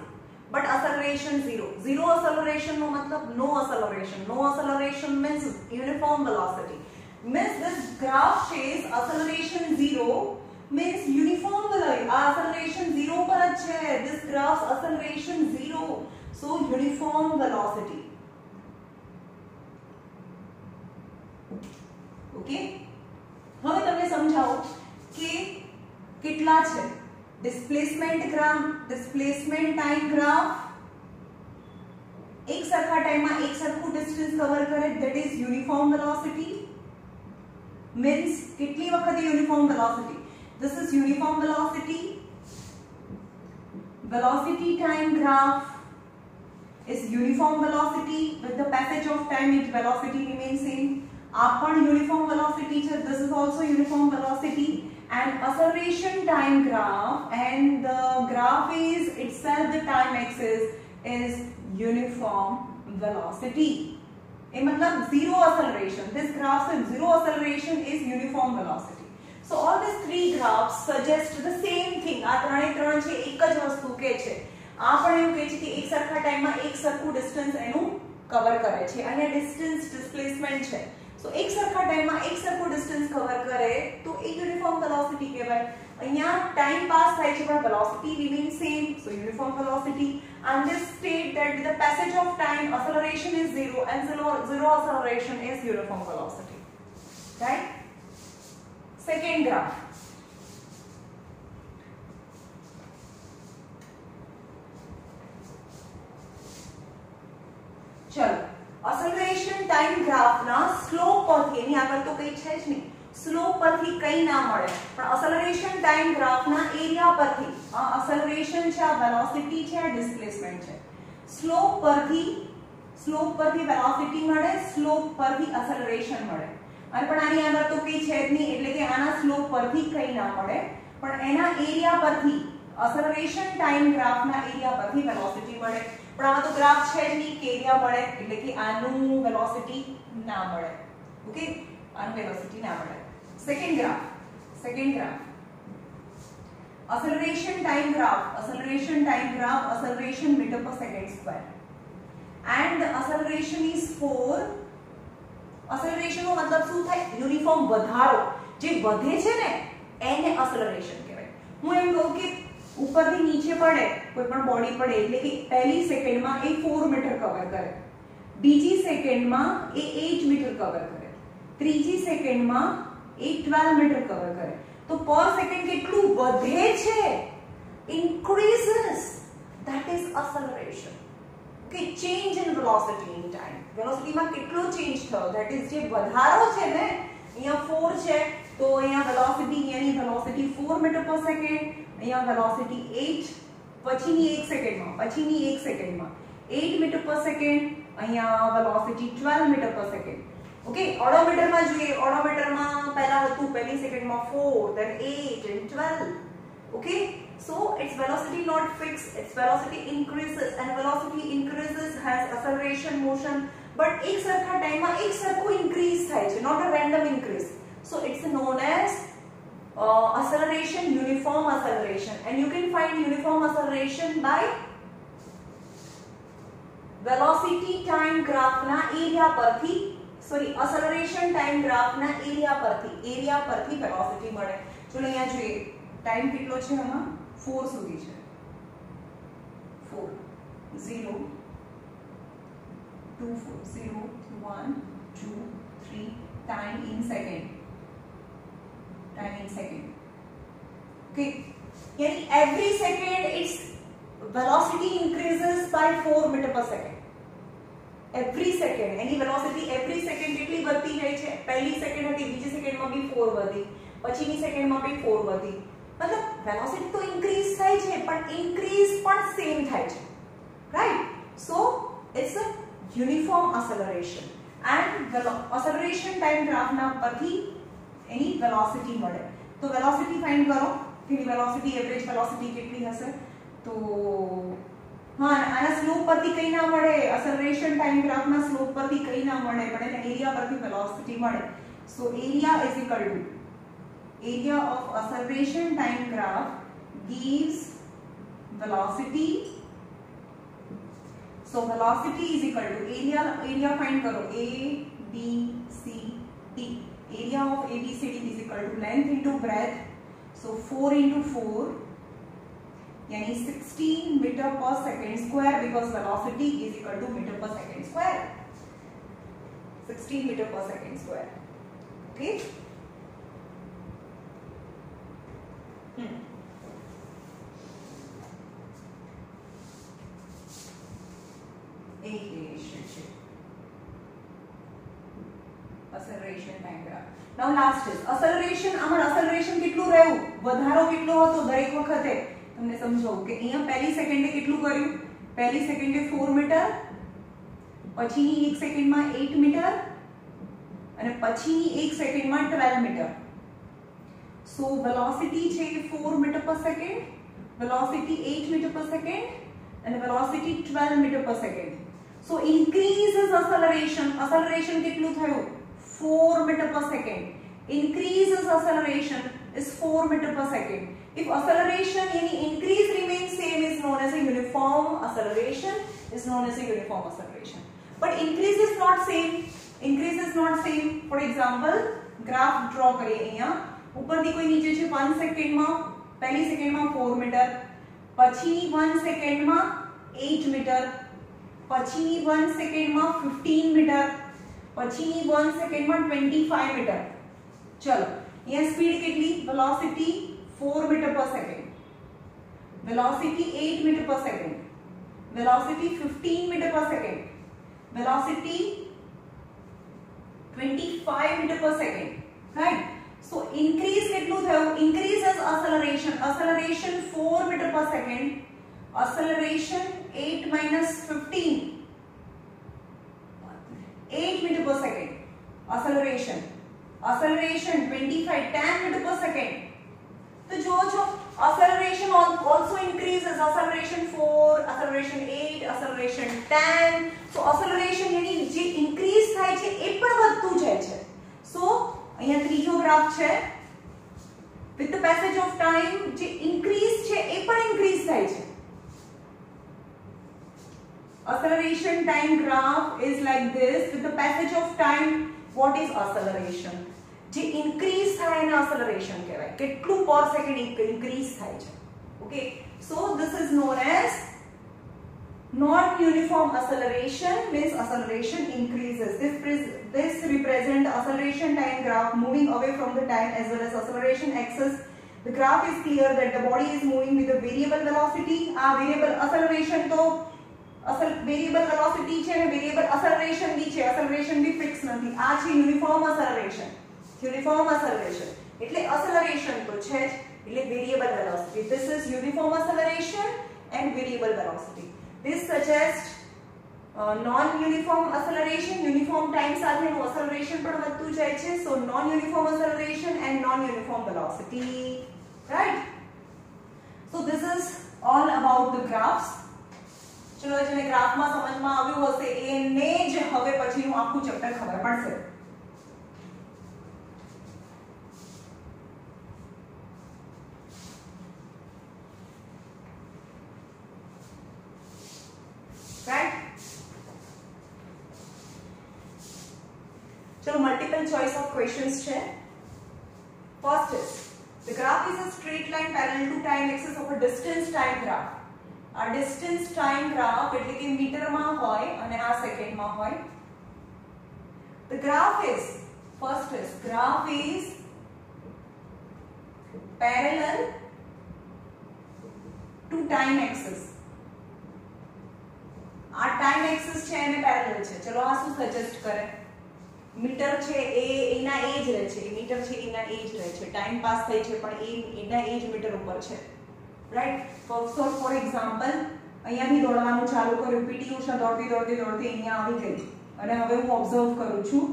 [SPEAKER 1] but acceleration zero acceleration નો મતલબ no acceleration means uniform velocity, means this graph says acceleration 0 means uniform velocity. acceleration 0 પર જ છે, this graph acceleration 0, so uniform velocity. Okay, હવે તમે સમજાવો કે કેટલા છે ડિસ્પ્લેસમેન્ટ ટાઈમ ગ્રાફ એક સરખા ટાઈમમાં એક સરખું ડિસ્ટન્સ કવર કરે, that is uniform velocity. Means કેટલી વખતે uniform velocity, this is uniform velocity. Velocity time graph is uniform velocity, with the passage of time its velocity remains same. Upon uniform velocity, this is also uniform velocity, and acceleration time graph, and the graph is itself the time axis is uniform velocity. એ મતલબ zero acceleration, this graph says zero acceleration is uniform velocity. So all these three graphs suggest the same thing. આ ત્રણે ત્રણ છે એક જ વસ્તુ કે છે, આ પણ એવું કહે છે કે એક સરખા ટાઈમમાં એક સરખું ડિસ્ટન્સ એનું કવર કરે છે, અને ડિસ્ટન્સ ડિસ્પ્લેસમેન્ટ છે. So એક સરખા ટાઈમમાં એક સરખું ડિસ્ટન્સ કવર કરે તો એ યુનિફોર્મ વેલોસિટી કહેવાય. અહીંયા ટાઈમ પાસ થાય છે પણ velocity remain same, so uniform velocity. And this state that with the passage of time acceleration is zero and zero acceleration is uniform velocity, right? Second graph. चलो acceleration time graph ના slope પરથી, એની આગળ તો કઈ છે જ નહીં, slope પરથી કઈ ના મળે, પણ acceleration time graph ના એરિયા પરથી, આ acceleration છે, આ velocity છે, આ displacement છે, સ્લોપ પરથી velocity મળે, સ્લોપ પરથી acceleration મળે. અને પણ આની આગળ તો કઈ છે જ નહીં, એટલે કે આના સ્લોપ પરથી કઈ ના મળે, પણ એના એરિયા પરથી acceleration time graph ના એરિયા પરથી velocity મળે. પણ આમાં તો ગ્રાફ છે જ નહીં કે એરિયા મળે, એટલે કે આનું વેલોસિટી ના મળે. ઓકે, આનું વેલોસિટી ના મળે. Second graph acceleration time graph, acceleration meter per second square, and the acceleration is 4. acceleration નો મતલબ શું થાય? યુનિફોર્મ વધારો, જે વધે છે ને એને acceleration કહેવાય. હું એમ કહું કે ઉપરથી નીચે પડે કોઈ પણ બોડી પડે એટલે કે પહેલી સેકન્ડમાં એ 4 મીટર કવર કરે, બીજી સેકન્ડમાં એ 8 મીટર કવર કરે, ત્રીજી સેકન્ડમાં એ 12 મીટર કવર કરે. તો પર સેકન્ડ કેટલું વધે છે? increases, that is acceleration. okay, change in velocity in time. velocity માં કેટલો ચેન્જ થયો, that is જે વધારો છે ને, અહીંયા 4 છે તો અહીંયા velocity, અહીંયાની velocity 4 metre per second, અહીંયા velocity 8, પછીની 1 સેકન્ડમાં 8 મીટર પર સેકન્ડ, અહીંયા velocity 12 metre per second. Okay, ઓડોમીટરમાં જોઈએ, ઓડોમીટરમાં પહેલા હતું પહેલી સેકન્ડમાં 4, then 8 and 12. okay, so its velocity not fixed, its velocity increases, and velocity increases has acceleration motion, but એક સરખા ટાઈમમાં એક સરખું increase થાય છે, not a random increase. so it's known as acceleration, uniform acceleration, and you can find uniform acceleration by velocity time graph ના area પરથી, sorry, acceleration time graph ના area પરથી velocity મળે. ચલો અહીંયા જોઈએ ટાઈમ કેટલો છે, આમાં 4 સુધી છે, 4 0 2 4 0 1 2 3 time in second. okay, yani every second its velocity increases by 4 meter per second. every second any velocity every second કેટલી વધતી જાય છે? પહેલી સેકન્ડ હતી, બીજી સેકન્ડમાં બી 4 વધી, પછીની સેકન્ડમાં બી 4 વધી. मतलब velocity तो increase થાય છે પણ increase પણ same થાય છે, right? so it's a uniform acceleration, and acceleration time graph ના પરથી એની velocity મળે. તો velocity find કરો કે velocity average velocity કેટલી હશે? તો હા, આના સ્લોપ પરથી કઈ ના મળે, acceleration time graph ના સ્લોપ પરથી કઈ ના મળે, પણ એના એરિયા પરથી velocity મળે. so area is equal to area of acceleration time graph gives velocity. so velocity is equal to area find karo, a b c d. area of abcd is equal to length into breadth, so 4 into 4 yani 16 meter per second square, because velocity is equal to meter per second square. 16 meter per second square. okay, acceleration time graph. now last is acceleration. આમાં acceleration કેટલું રહ્યું, વધારો કેટલો હતો દરેક વખતે તમને સમજાવું કે અહીંયા પહેલી સેકન્ડે કેટલું કર્યું? પહેલી સેકન્ડે 4 મીટર, પછીની 1 સેકન્ડમાં 8 મીટર, અને પછીની 1 સેકન્ડમાં 12 મીટર. so velocity છે 4 metre per second, velocity 8 metre per second, and velocity 12 meter per second. so increases acceleration. acceleration કેટલું થયું? 4 meter per second. increases acceleration is 4 meter per second. if acceleration any increase remains same is known as a uniform acceleration, but increase is not same. for example graph draw કરીએ. અહીંયા ઉપરથી કોઈ નીચે છે 1 સેકન્ડમાં, પહેલી સેકન્ડમાં 4 મીટર, પછીની 1 સેકન્ડમાં 8 મીટર, પછીની 1 સેકન્ડમાં 15 મીટર, પછીની 1 સેકન્ડમાં 25 મીટર. ચલો અહીંયા સ્પીડ કેટલી? Velocity 4 metre per second, velocity 8 metre per second, velocity 15 metre per second, velocity 25 metre per second, right? so increase કેટલું થયું? increases acceleration. acceleration 4 meter per second, acceleration 8 minus 15, 8 meter per second. acceleration 25, 10 meter per second. तो जो acceleration also increases. acceleration 4, acceleration 8, acceleration 10. so acceleration यानी જે increase થાય છે એ પણ વધતું જાય છે. so અહીંયા ત્રીજો ગ્રાફ છે, with the passage of time જે ઇન્ક્રીઝ છે એ પણ ઇન્ક્રીઝ થાય છે. Acceleration time graph is like this. With the passage of time, what is acceleration? જે ઇન્ક્રીઝ થાય એને acceleration કહેવાય. કેટલું પર સેકન્ડ ઇન્ક્રીઝ થાય છે. Okay, so this is known as non-uniform acceleration. Means acceleration increases. This represent the acceleration time graph moving away from the time as well as acceleration axis. The graph is clear that the body is moving with a variable velocity. Variable acceleration तो variable velocity છે અને variable acceleration બી છે. Acceleration બી fix નથી. આ છે uniform acceleration. Uniform acceleration એટલે acceleration તો છે જ, એટલે variable velocity. This is uniform acceleration and variable velocity. This suggests non-uniform acceleration. Uniform time સાથેનું acceleration પણ વધતું જાય છે. So non-uniform acceleration and non-uniform velocity. Right? So this is all about the graphs. चलो જેને ગ્રાફમાં સમજમાં આવ્યું હશે એને જ હવે પછીનું આખું ચેપ્ટર ખબર પડશે. રાઈટ? ચલો મલ્ટીપલ ચોઇસ ઓફ ક્વેશ્ચન્સ છે. First is the graph is a straight line parallel to time axis of a distance time graph. આ ડિસ્ટન્સ ટાઈમ ગ્રાફ એટલે કે મીટરમાં હોય અને આ સેકન્ડમાં હોય. The graph is parallel to time axis. આ ટાઈમ એક્સિસ છે એને પેરેલલ છે. ચલો આ શું સજેસ્ટ કરે? મીટર છે એ એના એજ રહે છે, મીટર છે એના એજ રહે છે. ટાઈમ પાસ થઈ છે પણ એના એજ મીટર ઉપર છે. રાઈટ? ફોર એક્ઝામ્પલ અહીંયાથી દોડવાનું ચાલુ કર્યું, પીટી ઉષા દોડતી દોડતી દોડતી અહીંયા આવી ગઈ અને હવે હું ઓબ્ઝર્વ કરું છું.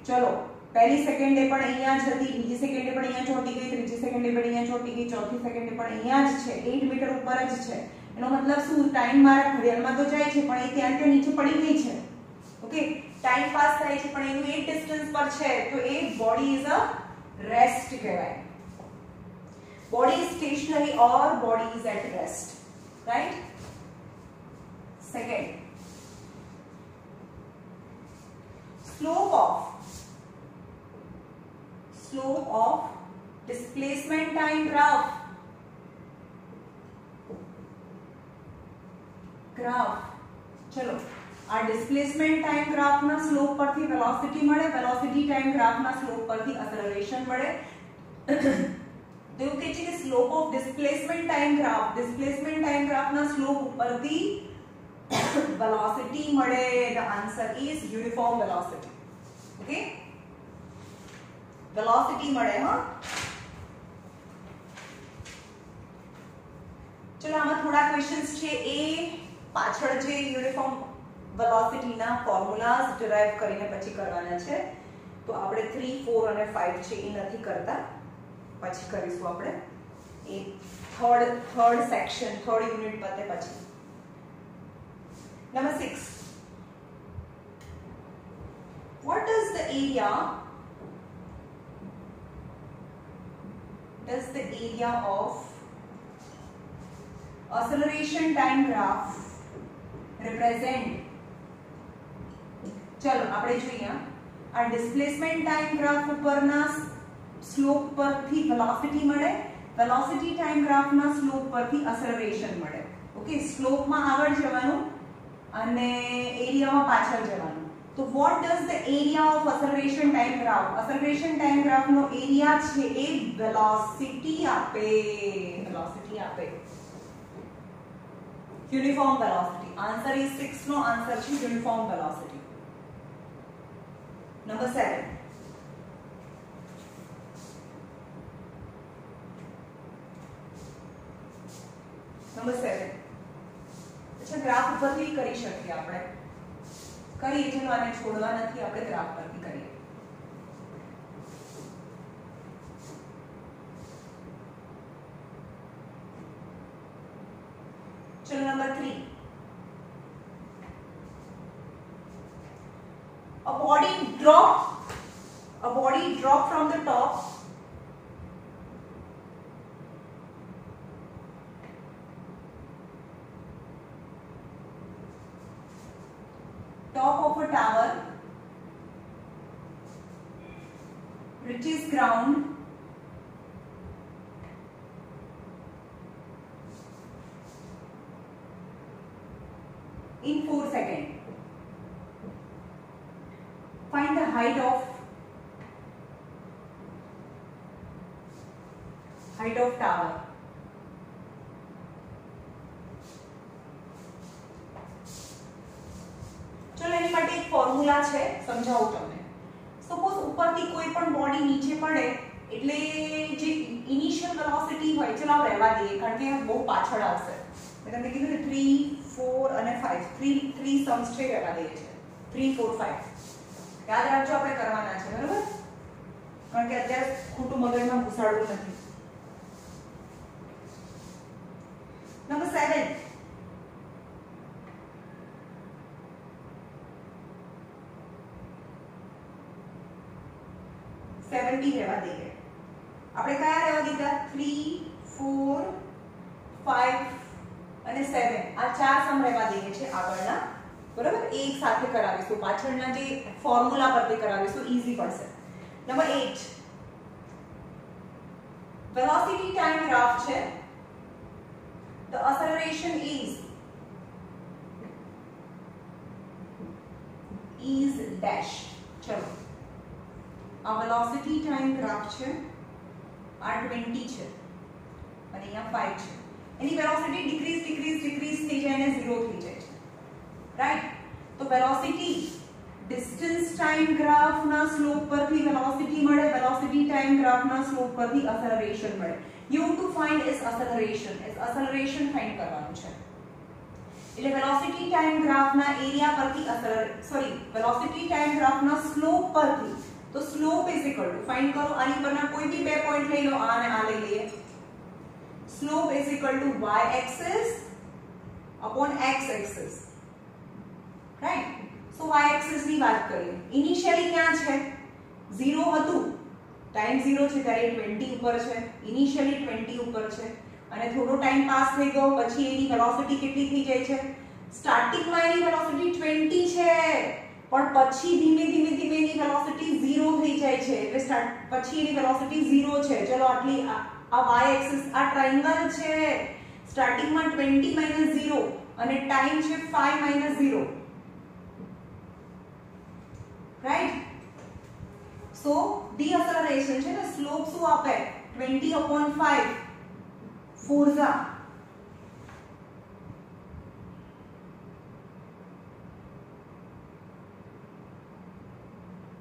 [SPEAKER 1] ચલો પહેલી સેકન્ડે પણ અહીંયા જ હતી, બીજી સેકન્ડે પણ અહીંયા ચોંટી ગઈ, ત્રીજી સેકન્ડે પણ અહીંયા ચોંટી ગઈ, ચોથી સેકન્ડે પણ અહીંયા જ છે. 8 મીટર ઉપર જ છે. એનો મતલબ શું? ટાઈમ મારા ઘડિયાળમાં તો જાય છે પણ એ ત્યાં નીચે પડી ગઈ છે. ઓકે, ટાઈમ પાસ થાય છે પણ એનું એ ડિસ્ટન્સ પર છે તો એ બોડી ઇઝ અ રેસ્ટ કહેવાય. Body is stationary or body is at rest. Right? Second, slope of displacement time graph. चलो આ displacement time graph ના slope પરથી velocity મળે, velocity time graph ના slope પરથી acceleration મળે. તો એવું કહે છે કે slope of displacement time graph ના સ્લોપ ઉપરથી વેલોસિટી મળે. The answer is uniform velocity. Okay, velocity મળે. હા, ચલો આમાં થોડા ક્વેશ્ચન્સ છે એ પાછળ જે યુનિફોર્મ વેલોસિટી ના ફોર્મ્યુલાસ ડિરાઇવ કરીને પછી કરવાના છે. તો આપણે 3, 4 અને 5 છે એ નથી કરતા, પછી કરીશું આપણે એ થર્ડ સેક્શન, થર્ડ યુનિટ પતે પછી. Number 6, what is the area of acceleration time graph represent? ચલો આપણે જોઈએ આ ડિસ્પ્લેસમેન્ટ ટાઈમ ગ્રાફ ઉપરના સ્લોપ પરથી વેલોસિટી મળે, વેલોસિટી ટાઈમ ગ્રાફના સ્લોપ પરથી એક્સેલરેશન મળે. ઓકે, સ્લોપમાં આગળ જવાનું અને એરિયામાં પાછળ જવાનું. તો what does the area of acceleration time graph? acceleration time graph નો એરિયા છે એ વેલોસિટી આપે. Uniform velocity. આન્સર ઇઝ 6 નો આન્સર છે યુનિફોર્મ વેલોસિટી. નંબર 7, अच्छा ग्राफ ઉપરથી કરી શકીએ આપણે. કરીએ, ચલો આને છોડવા નથી, આપણે ગ્રાફ પરથી કરીએ. ચલો number 3, a body drop from the top of a tower reaches ground in 4 seconds. Find the height of tower. चलो એની માટે એક ફોર્મ્યુલા છે, સમજાવું તમને. સપોઝ ઉપરથી કોઈ પણ બોડી નીચે પડે એટલે જે ઇનિશિયલ વેલોસિટી હોય, ચલો આ રહેવા દઈએ કારણ કે બહુ પાછળ આવશે. મેં તમને કીધું ને 3 4 અને 5 3 સમ્સ છે, રહેવા દઈએ છે 3 4 5 યાદ રાખજો, આપણે કરવાના છે બરાબર, કારણ કે અત્યારે ખોટું મગજમાં ઘુસાડવું નથી. નંબર 7 70 રહેવા દઈએ. આપણે કયા રહેવા દીધા? 3 4 5 અને 7 આ ચાર સમ રહેવા દઈએ છે આગળના, બરાબર. એક સાથે કરાવીશું, પાછળના જે ફોર્મ્યુલા પરથી કરાવીશું, ઈઝી પડશે. નંબર 8 વેલોસિટી ટાઈમ ગ્રાફ છે. The acceleration is dash. ચલો આ વેલોસિટી ટાઈમ ગ્રાફ છે, આ 20 છે અને અહીંયા 5 છે. એની વેલોસિટી ડિક્રીઝ થઈ જાય અને 0 થઈ જાય છે, રાઈટ. તો વેલોસિટી ડિસ્ટન્સ ટાઈમ ગ્રાફના સ્લોપ પરથી વેલોસિટી મળે, વેલોસિટી ટાઈમ ગ્રાફના સ્લોપ પરથી એક્સેલરેશન મળે. You have to find is acceleration. is acceleration find કરવાનું છે. એટલે વેલોસિટી ટાઈમ ગ્રાફના એરિયા પરથી વેલોસિટી ટાઈમ ગ્રાફના સ્લોપ પરથી, તો slope is equal to find કરો. આની પરના કોઈ બી બે પોઈન્ટ લઈ લો, આ અને આ લઈ લઈએ. Slope is equal two y axis upon x axis, right. So y axis ની વાત કરીએ. ઇનિશિયલી ક્યાં છે? 0 હતું, ટાઈમ 0 છે ત્યારે 20 ઉપર છે, ઇનિશિયલી 20 ઉપર છે અને થોડો ટાઈમ પાસ થઈ ગયો પછી એની વેલોસિટી કેટલી થઈ જાય છે? સ્ટાર્ટિંગમાં એની વેલોસિટી 20 છે, પણ પછી ધીમે ધીમે એની વેલોસિટી 0 થઈ જાય છે. એટલે પછી એની વેલોસિટી 0 છે. ચલો આટલી આ y એક્સિસ, આ ટ્રાયેંગલ છે. સ્ટાર્ટિંગમાં 20 - 0 અને ટાઈમ છે 5 - 0, રાઈટ. So deceleration છે ને, સ્લોપ શું આપે? 20/5 ફોર્ઝા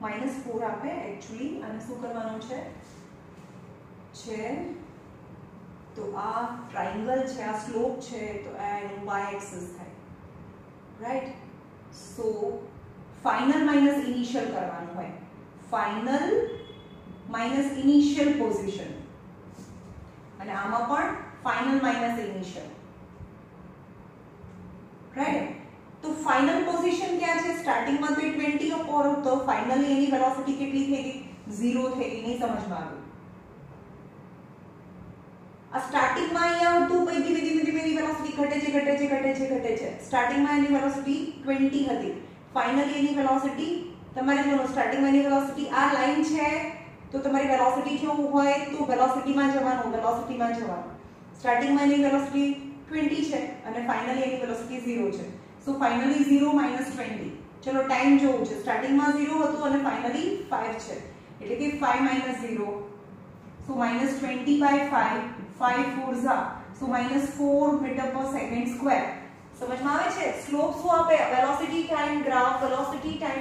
[SPEAKER 1] -4 આપે એકચ્યુઅલી. અને શું કરવાનું છે? તો આ ટ્રાયેંગલ છે, આ સ્લોપ છે, તો આ એનું y એક્સિસ થાય, રાઈટ. સો ફાઇનલ માઇનસ ઇનિશિયલ કરવાનું હોય, ફાઇનલ માઇનસ ઇનિશિયલ પોઝિશન, અને આમાં પણ ફાઇનલ માઇનસ ઇનિશિયલ, રાઈટ. તો ફાઇનલ પોઝિશન ક્યાં છે? સ્ટાર્ટિંગમાં તો 20 ઉપર, તો ફાઇનલી એની વેલોસિટી કેટલી થઈ ગઈ? 0 થઈ ગઈ. નહીં સમજમાં આવ્યું? આ સ્ટાર્ટિંગમાં અહીંયા હતું, પછી ધીમે ધીમે એની વેલોસિટી ઘટે છે. સ્ટાર્ટિંગમાં એની વેલોસિટી 20 હતી, ફાઇનલી એની વેલોસિટી તમારે જો સ્ટાર્ટિંગમાં એની વેલોસિટી આ લાઈન છે, તો તમારી વેલોસિટી જોવું હોય તો વેલોસિટીમાં જવાનું. સ્ટાર્ટિંગમાં એની વેલોસિટી 20 છે અને ફાઇનલી એની વેલોસિટી 0 છે. So finally 0 - 20. ચલો ટાઈમ જોવું છે. સ્ટાર્ટિંગમાં 0 હતું અને ફાઇનલી 5 છે, એટલે કે 5 - 0. સો -20/5, 5 ફોર્ઝા, સો -4 મીટર પર સેકન્ડ સ્ક્વેર. સમજમાં આવે છે? સ્લોપ શું આપે? વેલોસિટી ટાઈમ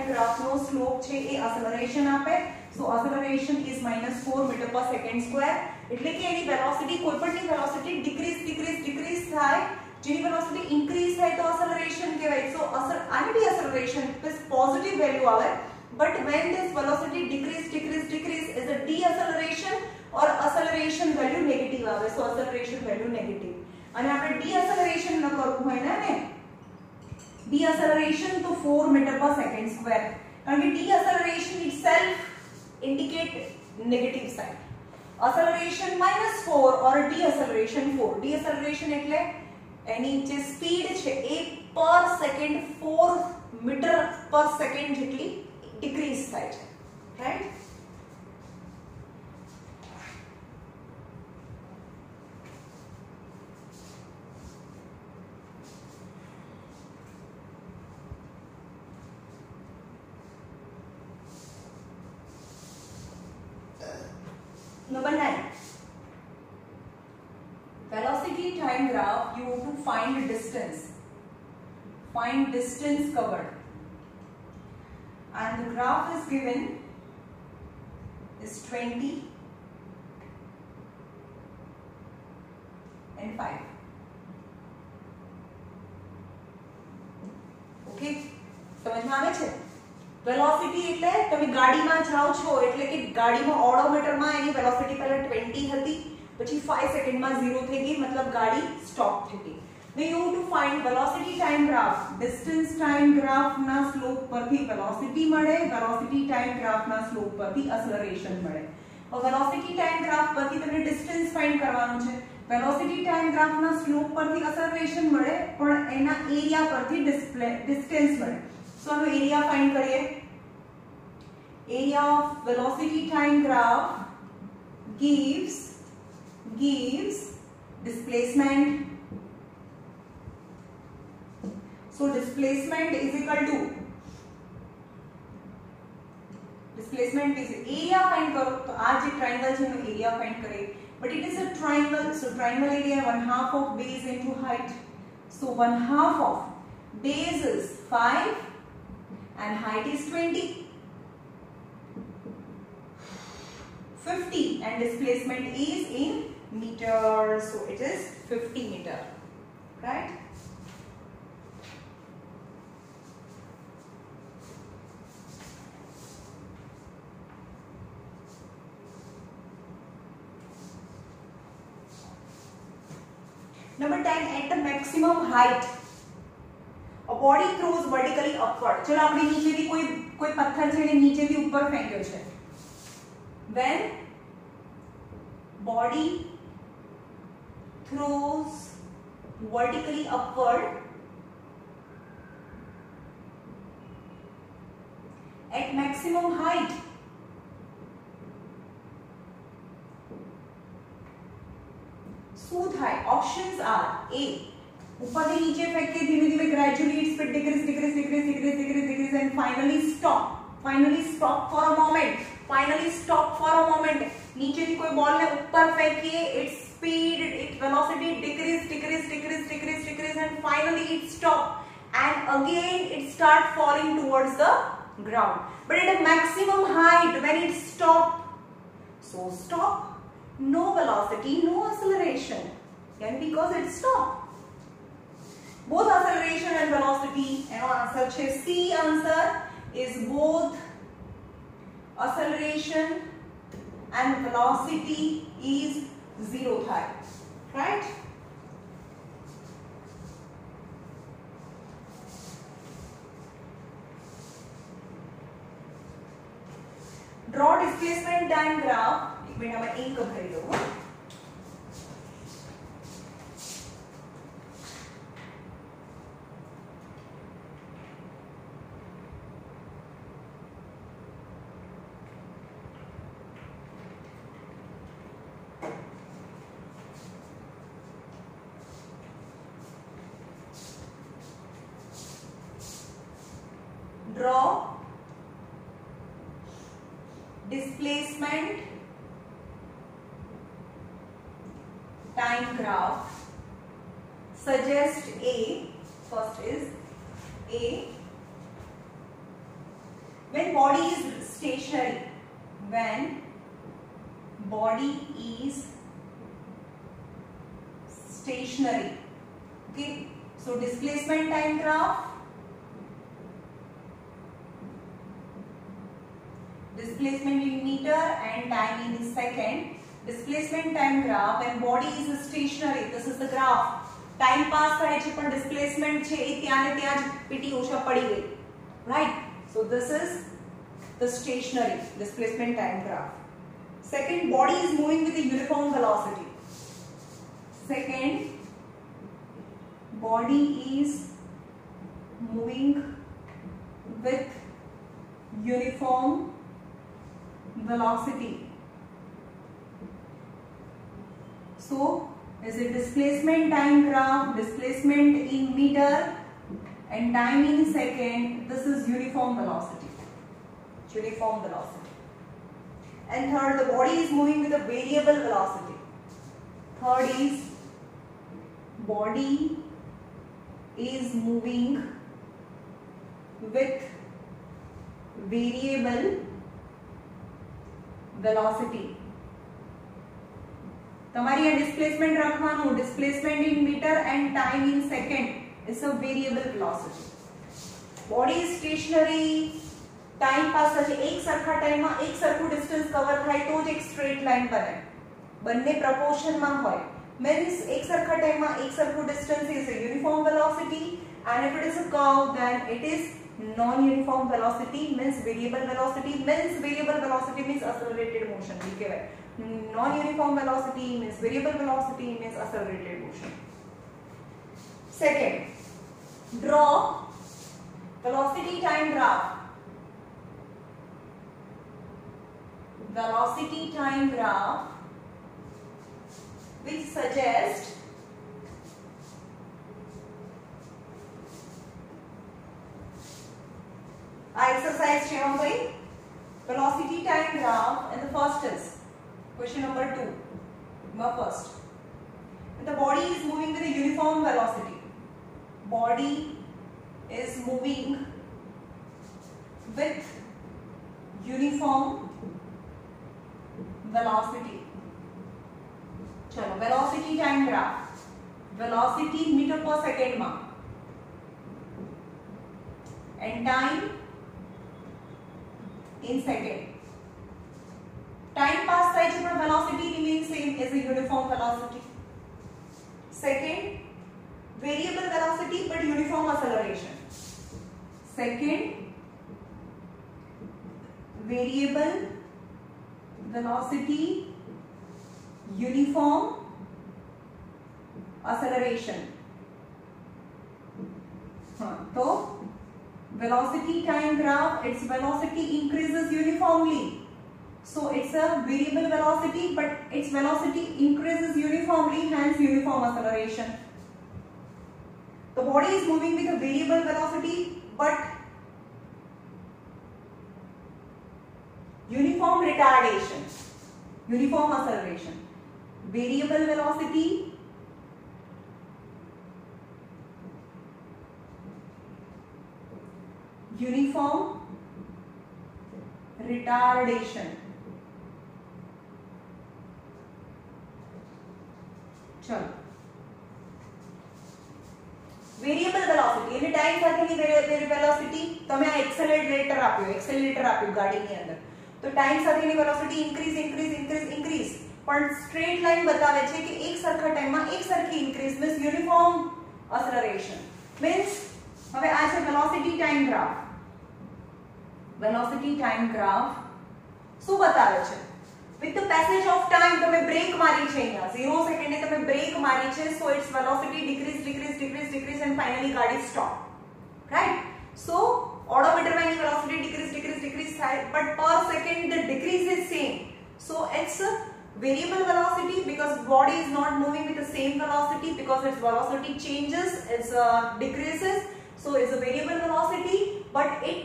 [SPEAKER 1] ગ્રાફનો સ્લોપ છે એ એક્સેલરેશન આપે. સો acceleration is -4 metre per second square. એટલે કે એની વેલોસિટી, કોઈપણની વેલોસિટી ડિક્રીઝ થાય, જેની વેલોસિટી ઇન્ક્રીઝ થાય તો એક્સેલરેશન કહેવાય. સો આને બી એક્સેલરેશન પ્લસ પોઝિટિવ વેલ્યુ આવે, but when this velocity decrease is a deceleration or acceleration value negative આવે. સો acceleration value negative. અને આપણે ડીએસેલરેશન ન કરવું હોય ને, ડીએસેલરેશન તો 4 મીટર પર સેકન્ડ સ્ક્વેર, કારણ કે deceleration itself indicate negative side. Acceleration -4 or deceleration 4. Deceleration એટલે એની જે સ્પીડ છે એ per second 4 metre per second જેટલી ડિક્રીઝ થાય છે, right? Number 9. Velocity time graph, you have to find distance. Find distance covered. And the graph is given is 20 and 5. Okay? समझ में आवे छे? વેલોસિટી એટલે તમે ગાડીમાં જાઓ છો એટલે કે ગાડીમાં ઓડોમીટરમાં એની વેલોસિટી પહેલા 20 હતી, પછી 5 સેકન્ડમાં 0 થઈ ગઈ, મતલબ ગાડી સ્ટોપ થઈ ગઈ. Now you have to find velocity time graph. Distance time graph ના સ્લોપ પરથી velocity મળે, velocity time graph ના સ્લોપ પરથી acceleration મળે. और velocity time graph પરથી તમને distance find કરવાનું છે. velocity time graph ના સ્લોપ પરથી acceleration મળે, પણ એના એરિયા પરથી distance મળે. So આનો એરિયા find કરીએ. Area of velocity time graph gives displacement. So displacement is equal to area find करो तो आज ये triangle છે એનો area find કરીએ. But it is a triangle, so triangle area 1/2 of base into height. So 1/2 of base is 5 and height is 20. 50 and displacement is in meters, so it is 50 meter, right? Number 10, at the maximum height a body throws vertically upward. चलो આપણે નીચેથી કોઈ પથ્થર છે ને નીચેથી ઉપર ફેંક્યો છે. When body throws vertically upward at maximum height, શું થાય? Options are A, ऊपर से नीचे फेंक के धीमे धीमे gradually its speed decrease and finally stop for a moment. नीचे की कोई बॉल ने ऊपर फेंकी, its speed, its velocity decrease and finally it stop and again it start falling towards the ground. But at a maximum height when it stop, so stop, no velocity, no acceleration, and because it stop. Both acceleration and velocity, answer છે C. Answer is both acceleration and velocity is 0 થાય, right? Draw displacement time graph. एक minute मैं ink भरी लूँ. Draw displacement time graph. Suggest A. First is A. When body is stationary. When body is stationary. Okay. So displacement time graph. Displacement in meter and time in second. Displacement time graph when body is stationary. This is the graph. Time pass થાય છે પણ displacement છે એ ત્યાં ને ત્યાં જ PT Usha પડી ગઈ. Right? So this is the stationary displacement time graph. Second, body is moving with a uniform velocity. Second, body is moving with uniform velocity. So is a displacement time graph, displacement in meter and time in second. This is uniform velocity. Uniform velocity. And third, the body is moving with a variable velocity. Third is body is moving with variable velocity. તમારી આ displacement રાખવાનું, displacement in metre and time in second is a variable velocity. Body is stationary, time pass થશે, એક સરખા ટાઈમમાં એક સરખું distance cover થાય તો જ એક સ્ટ્રેટ લાઈન બને. બંને પ્રપોર્શનમાં હોય means એક સરખા ટાઈમમાં એક સરખું distance is a uniform velocity, and if it is a curve then it is non-uniform velocity, means variable velocity. Means variable velocity means accelerated motion. ठीक है, non-uniform velocity means variable velocity means accelerated motion. Second, draw velocity time graph. Velocity time graph which suggests exercise here by velocity time graph, and the first is question number 2. First, the body is moving with a uniform velocity. Body is moving with uniform velocity. चलो velocity time graph. Velocity meter per second में and time in second. Time pass થાય છે પણ velocity remains same as a uniform velocity. Second, variable velocity but uniform acceleration. Second, variable velocity, uniform acceleration. तो velocity time graph, its velocity increases uniformly. So it's a variable velocity, but its velocity increases uniformly, hence uniform acceleration. The body is moving with a variable velocity, but uniform retardation, uniform acceleration. Variable velocity, uniform retardation. चलो variable velocity એટલે time સાથેની velocity. તમે આ એક્સેલરેટર આપ્યું ગાડીની અંદર, તો time સાથેની વેલોસિટી ઇન્ક્રીઝ, પણ સ્ટ્રેટ લાઈન બતાવે છે કે એક સરખા ટાઈમમાં એક સરખી increase means uniform acceleration. Means હવે આ છે velocity time graph. Velocity time graph શું બતાવે છે? with the passage of time તમે બ્રેક મારી છે, અહીંયા 0 સેકન્ડે તમે બ્રેક મારી છે, so its velocity decrease and finally ગાડી stop, right? So odometer માં એની velocity decrease થાય, but per second the decrease is same. So it's a variable velocity because body is not moving with the same velocity, because its velocity changes, its decreases. So it's a variable velocity, but it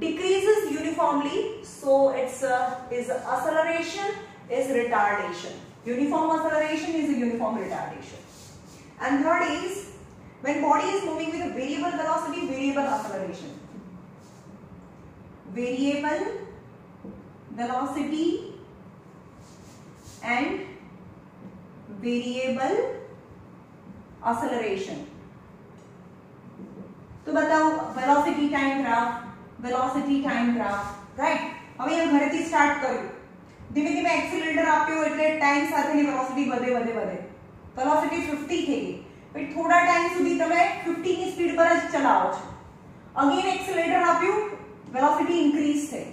[SPEAKER 1] decreases uniformly, so its is acceleration is retardation. Uniform acceleration is a uniform retardation. And third is when body is moving with a variable velocity, variable acceleration. Variable velocity and variable acceleration. तो बताओ velocity time graph, right? હવે અહીંયા ઘરેથી start કર્યું, ધીમે ધીમે accelerator આપ્યો એટલે ટાઈમ સાથેની વેલોસિટી વધે. વેલોસિટી 50 થઈ ગઈ, પછી થોડા ટાઈમ સુધી તમે 50 ની સ્પીડ પર જ ચલાવો છો. અગેન એક્સિલરેટર આપ્યું, વેલોસિટી ઇન્ક્રીઝ થઈ.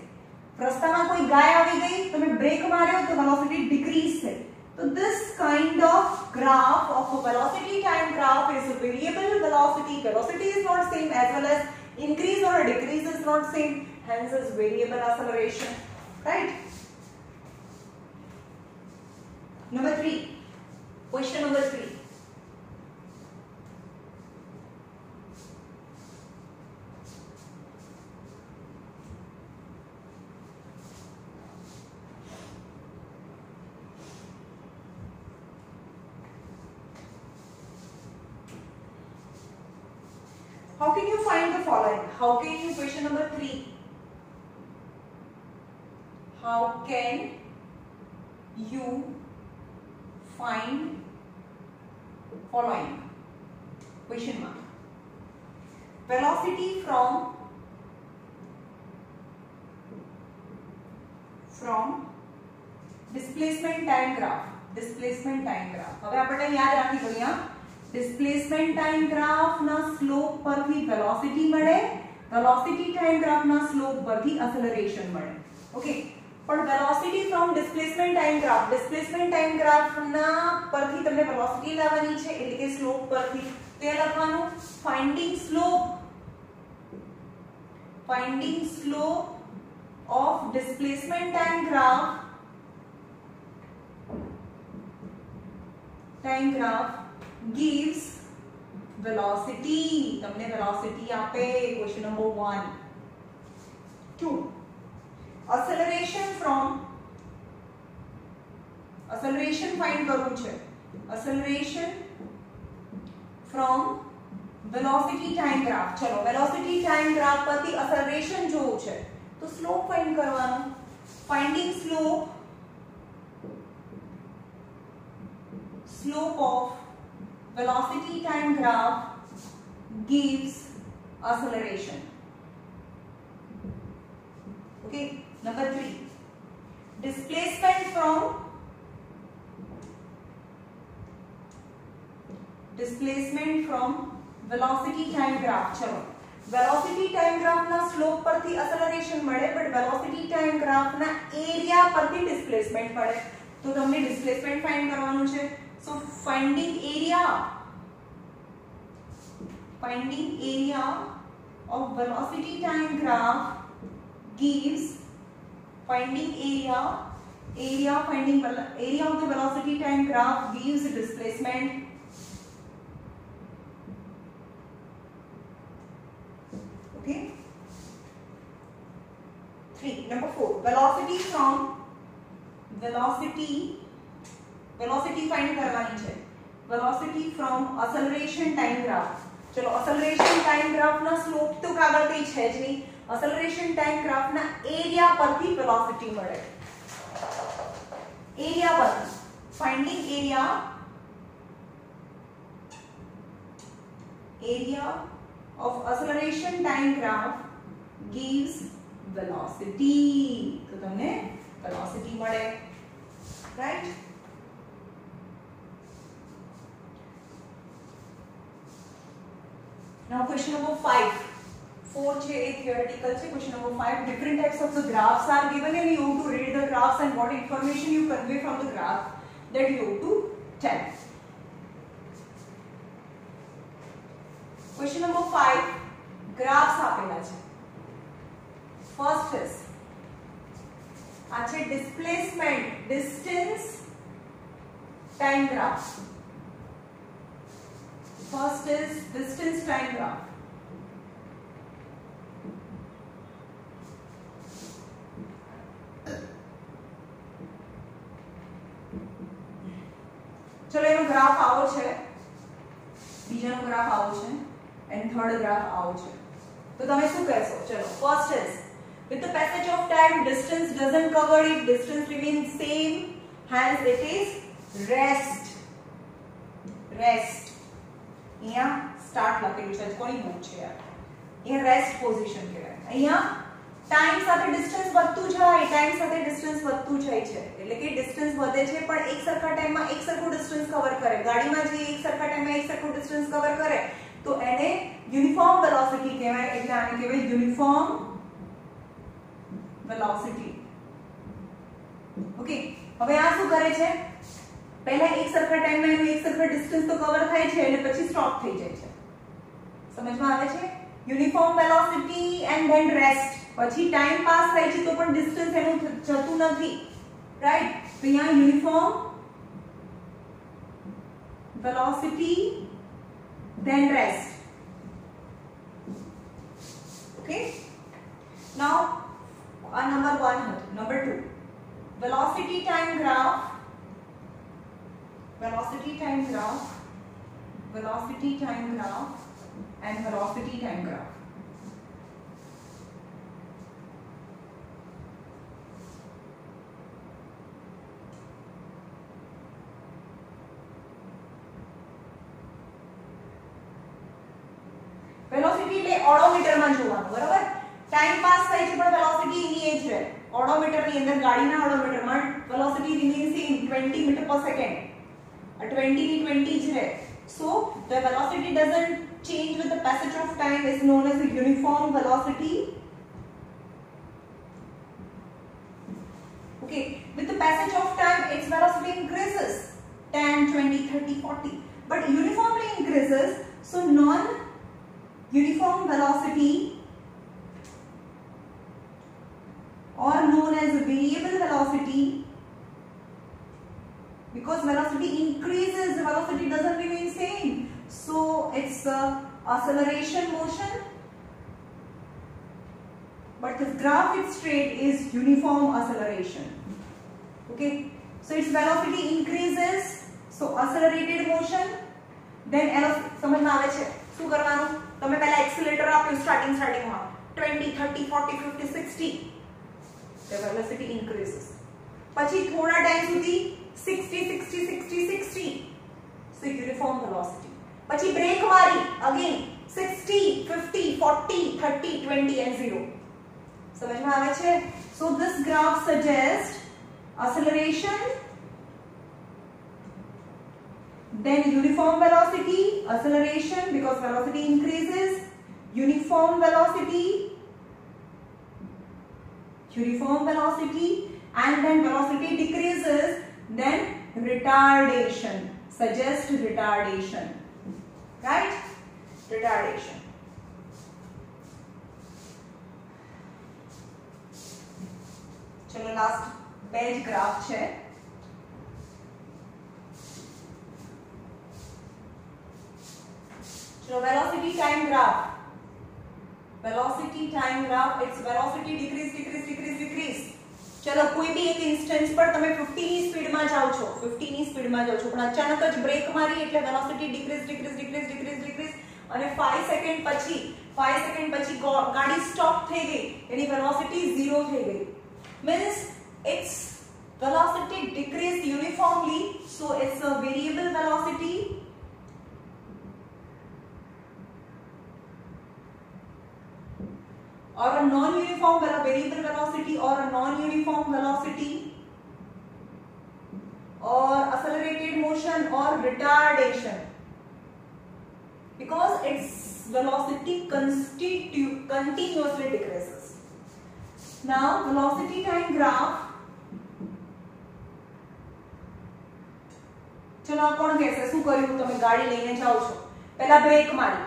[SPEAKER 1] રસ્તામાં કોઈ ગાય આવી ગઈ, તમે બ્રેક માર્યો તો વેલોસિટી ડિક્રીઝ થઈ. So this kind of graph of a velocity time graph is a variable velocity. Velocity is not same as well as Increase or decrease is not same, hence is variable acceleration, right? Number 3, question number 3. How can you find the following? How can you, question number 3, how can you find following? Question mark. Velocity from displacement time graph. Displacement time graph. હવે આપણે યાદ રાખી દો અહીંયા displacement time graph ના slope પરથી velocity મળે, velocity time graph ના slope પરથી acceleration મળે. ઓકે, પણ velocity from displacement time time graph ના પરથી તમને velocity લાવવાની છે એટલે કે સ્લોપ પરથી તે લખવાનું finding slope of displacement time graph gives velocity. તમને velocity આપે. Question number 1. 2. Acceleration find કરવું છે. Acceleration from velocity time graph. ચલો velocity time graph પરથી acceleration જોવું છે તો slope find કરવાનું. Finding slope of velocity time graph gives acceleration. Okay, number 3, displacement from velocity time graph. चलो velocity time graph ना slope परથી acceleration મળે but velocity time graph ना area પરથી displacement મળે તો તમને displacement find કરવાનું છે. So finding area of velocity time graph gives finding area of the velocity time graph gives displacement. Okay. 3. Number 4, velocity find करवानी है. Velocity from acceleration time graph. चलो acceleration time graph ना slope तो कागल पे है ज नहीं. acceleration time graph ना area परથી velocity મળે. area परથી finding area of acceleration time graph gives velocity. तो તમને velocity મળે, right? Now question number 5. 4 છે એ theoretical છે. Question number 5. Different types of the graphs are given and you have to read the graphs and what information you convey from the graph that you have to tell. Question number 5. Graphs આપેલા છે. First is આ છે displacement distance time graph. First is distance time graph. चलो એનો graph આવો છે, બીજાનો graph આવો છે and third graph આવો છે. તો તમે શું કહેશો? ચલો first is with the passage of time distance doesn't cover it, distance remains same, hence it is rest. અહીંયા સ્ટાર્ટ લખેલું છે, કોની બુક છે યાર? અહીંયા રેસ્ટ પોઝિશન કહેવાય. અહીંયા ટાઈમ સાથે ડિસ્ટન્સ વધતું જાય, ટાઈમ સાથે ડિસ્ટન્સ વધતું જાય છે એટલે કે ડિસ્ટન્સ વધે છે પણ એક સરખા ટાઈમમાં એક સરખું ડિસ્ટન્સ કવર કરે. ગાડીમાં જે એક સરખા ટાઈમમાં એક સરખું ડિસ્ટન્સ કવર કરે તો એને યુનિફોર્મ વેલોસિટી કહેવાય. એટલે આને કહેવાય યુનિફોર્મ વેલોસિટી. ઓકે, હવે આ શું કરે છે? પહેલા એક સરખા ટાઈમમાં એનું એક સરખા ડિસ્ટન્સ તો કવર થાય છે એટલે પછી સ્ટોપ થઈ જાય છે. સમજમાં આવે છે? Uniform velocity and then rest. પછી ટાઈમ પાસ થાય છે તો પણ ડિસ્ટન્સ એનું જતું નથી, રાઈટ? તો અહીંયા uniform velocity then rest. Okay, now number 1. Number 2, velocity time graph, velocity time graph, velocity time graph and velocity time graph. Velocity એટલે ઓડોમીટર માં જોવાનું, બરાબર? ટાઈમ પાસ થાય છે પણ વેલોસિટી એની એ જ રહે. ઓડોમીટર ની અંદર, ગાડીના ઓડોમીટર માં velocity remains in 20 metre per second. આ 20 ની 20 જ રહે. So the velocity doesn't change with the passage of time, is known as a uniform velocity. Okay, with the passage of time its velocity increases 10, 20, 30, 40, but uniformly increases. So non-uniform velocity, or known as variable velocity, because velocity increases, the velocity doesn't remain same. So it's acceleration motion, but the graph it's straight is uniform acceleration. Okay, so its velocity increases, so accelerated motion. Then समझ में आवे छे શું કરવાનું? તમે પહેલા accelerator આપ્યું starting માં 20, 30, 40, 50, 60, the velocity increases. પછી થોડા ટાઈમ સુધી 60, 60, 60, 60, so uniform velocity. પછી બ્રેક મારી, again 60, 50, 40, 30, 20 and 0. સમજ માં આવે છે? So this graph suggests acceleration, then uniform velocity, acceleration because velocity increases, uniform velocity, and then velocity decreases, then retardation, suggest retardation, right? Retardation. चलो last page graph है. So velocity time graph, its velocity decrease. चलो कोई भी एक instance पर તમે 50 ની speed માં જાઓ છો, 50 ની સ્પીડ માં જાઓ છો, પણ અચાનક જ બ્રેક મારી એટલે વેલોસિટી ડિક્રીઝ અને 5 સેકન્ડ પછી ગાડી સ્ટોપ થઈ ગઈ, એની વેલોસિટી 0 થઈ ગઈ. Means its velocity decreased uniformly, so it's a variable velocity. Or a non-uniform variable velocity, or a non-uniform velocity, or accelerated motion, or retardation, because its velocity continuously decreases. Now velocity time graph, चलो કોણ કહેશે શું કર્યું? તમે ગાડી લઈને જાઓ છો, પહેલા બ્રેક મારી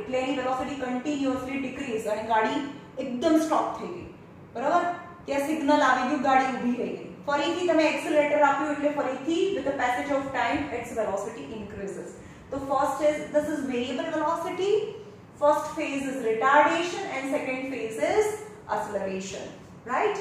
[SPEAKER 1] એટલે એની વેલોસિટી કન્ટિન્યુઅસલી ડિક્રીઝ અને ગાડી એકદમ સ્ટોપ થઈ ગઈ, બરાબર? ત્યાં સિગ્નલ આવી ગયું, ગાડી ઊભી રહી ગઈ. ફરીથી તમે એક્સિલરેટર આપ્યું એટલે ફરીથી with the passage of time its velocity increases. So first is, this is variable velocity, first phase is retardation and second phase is acceleration, right?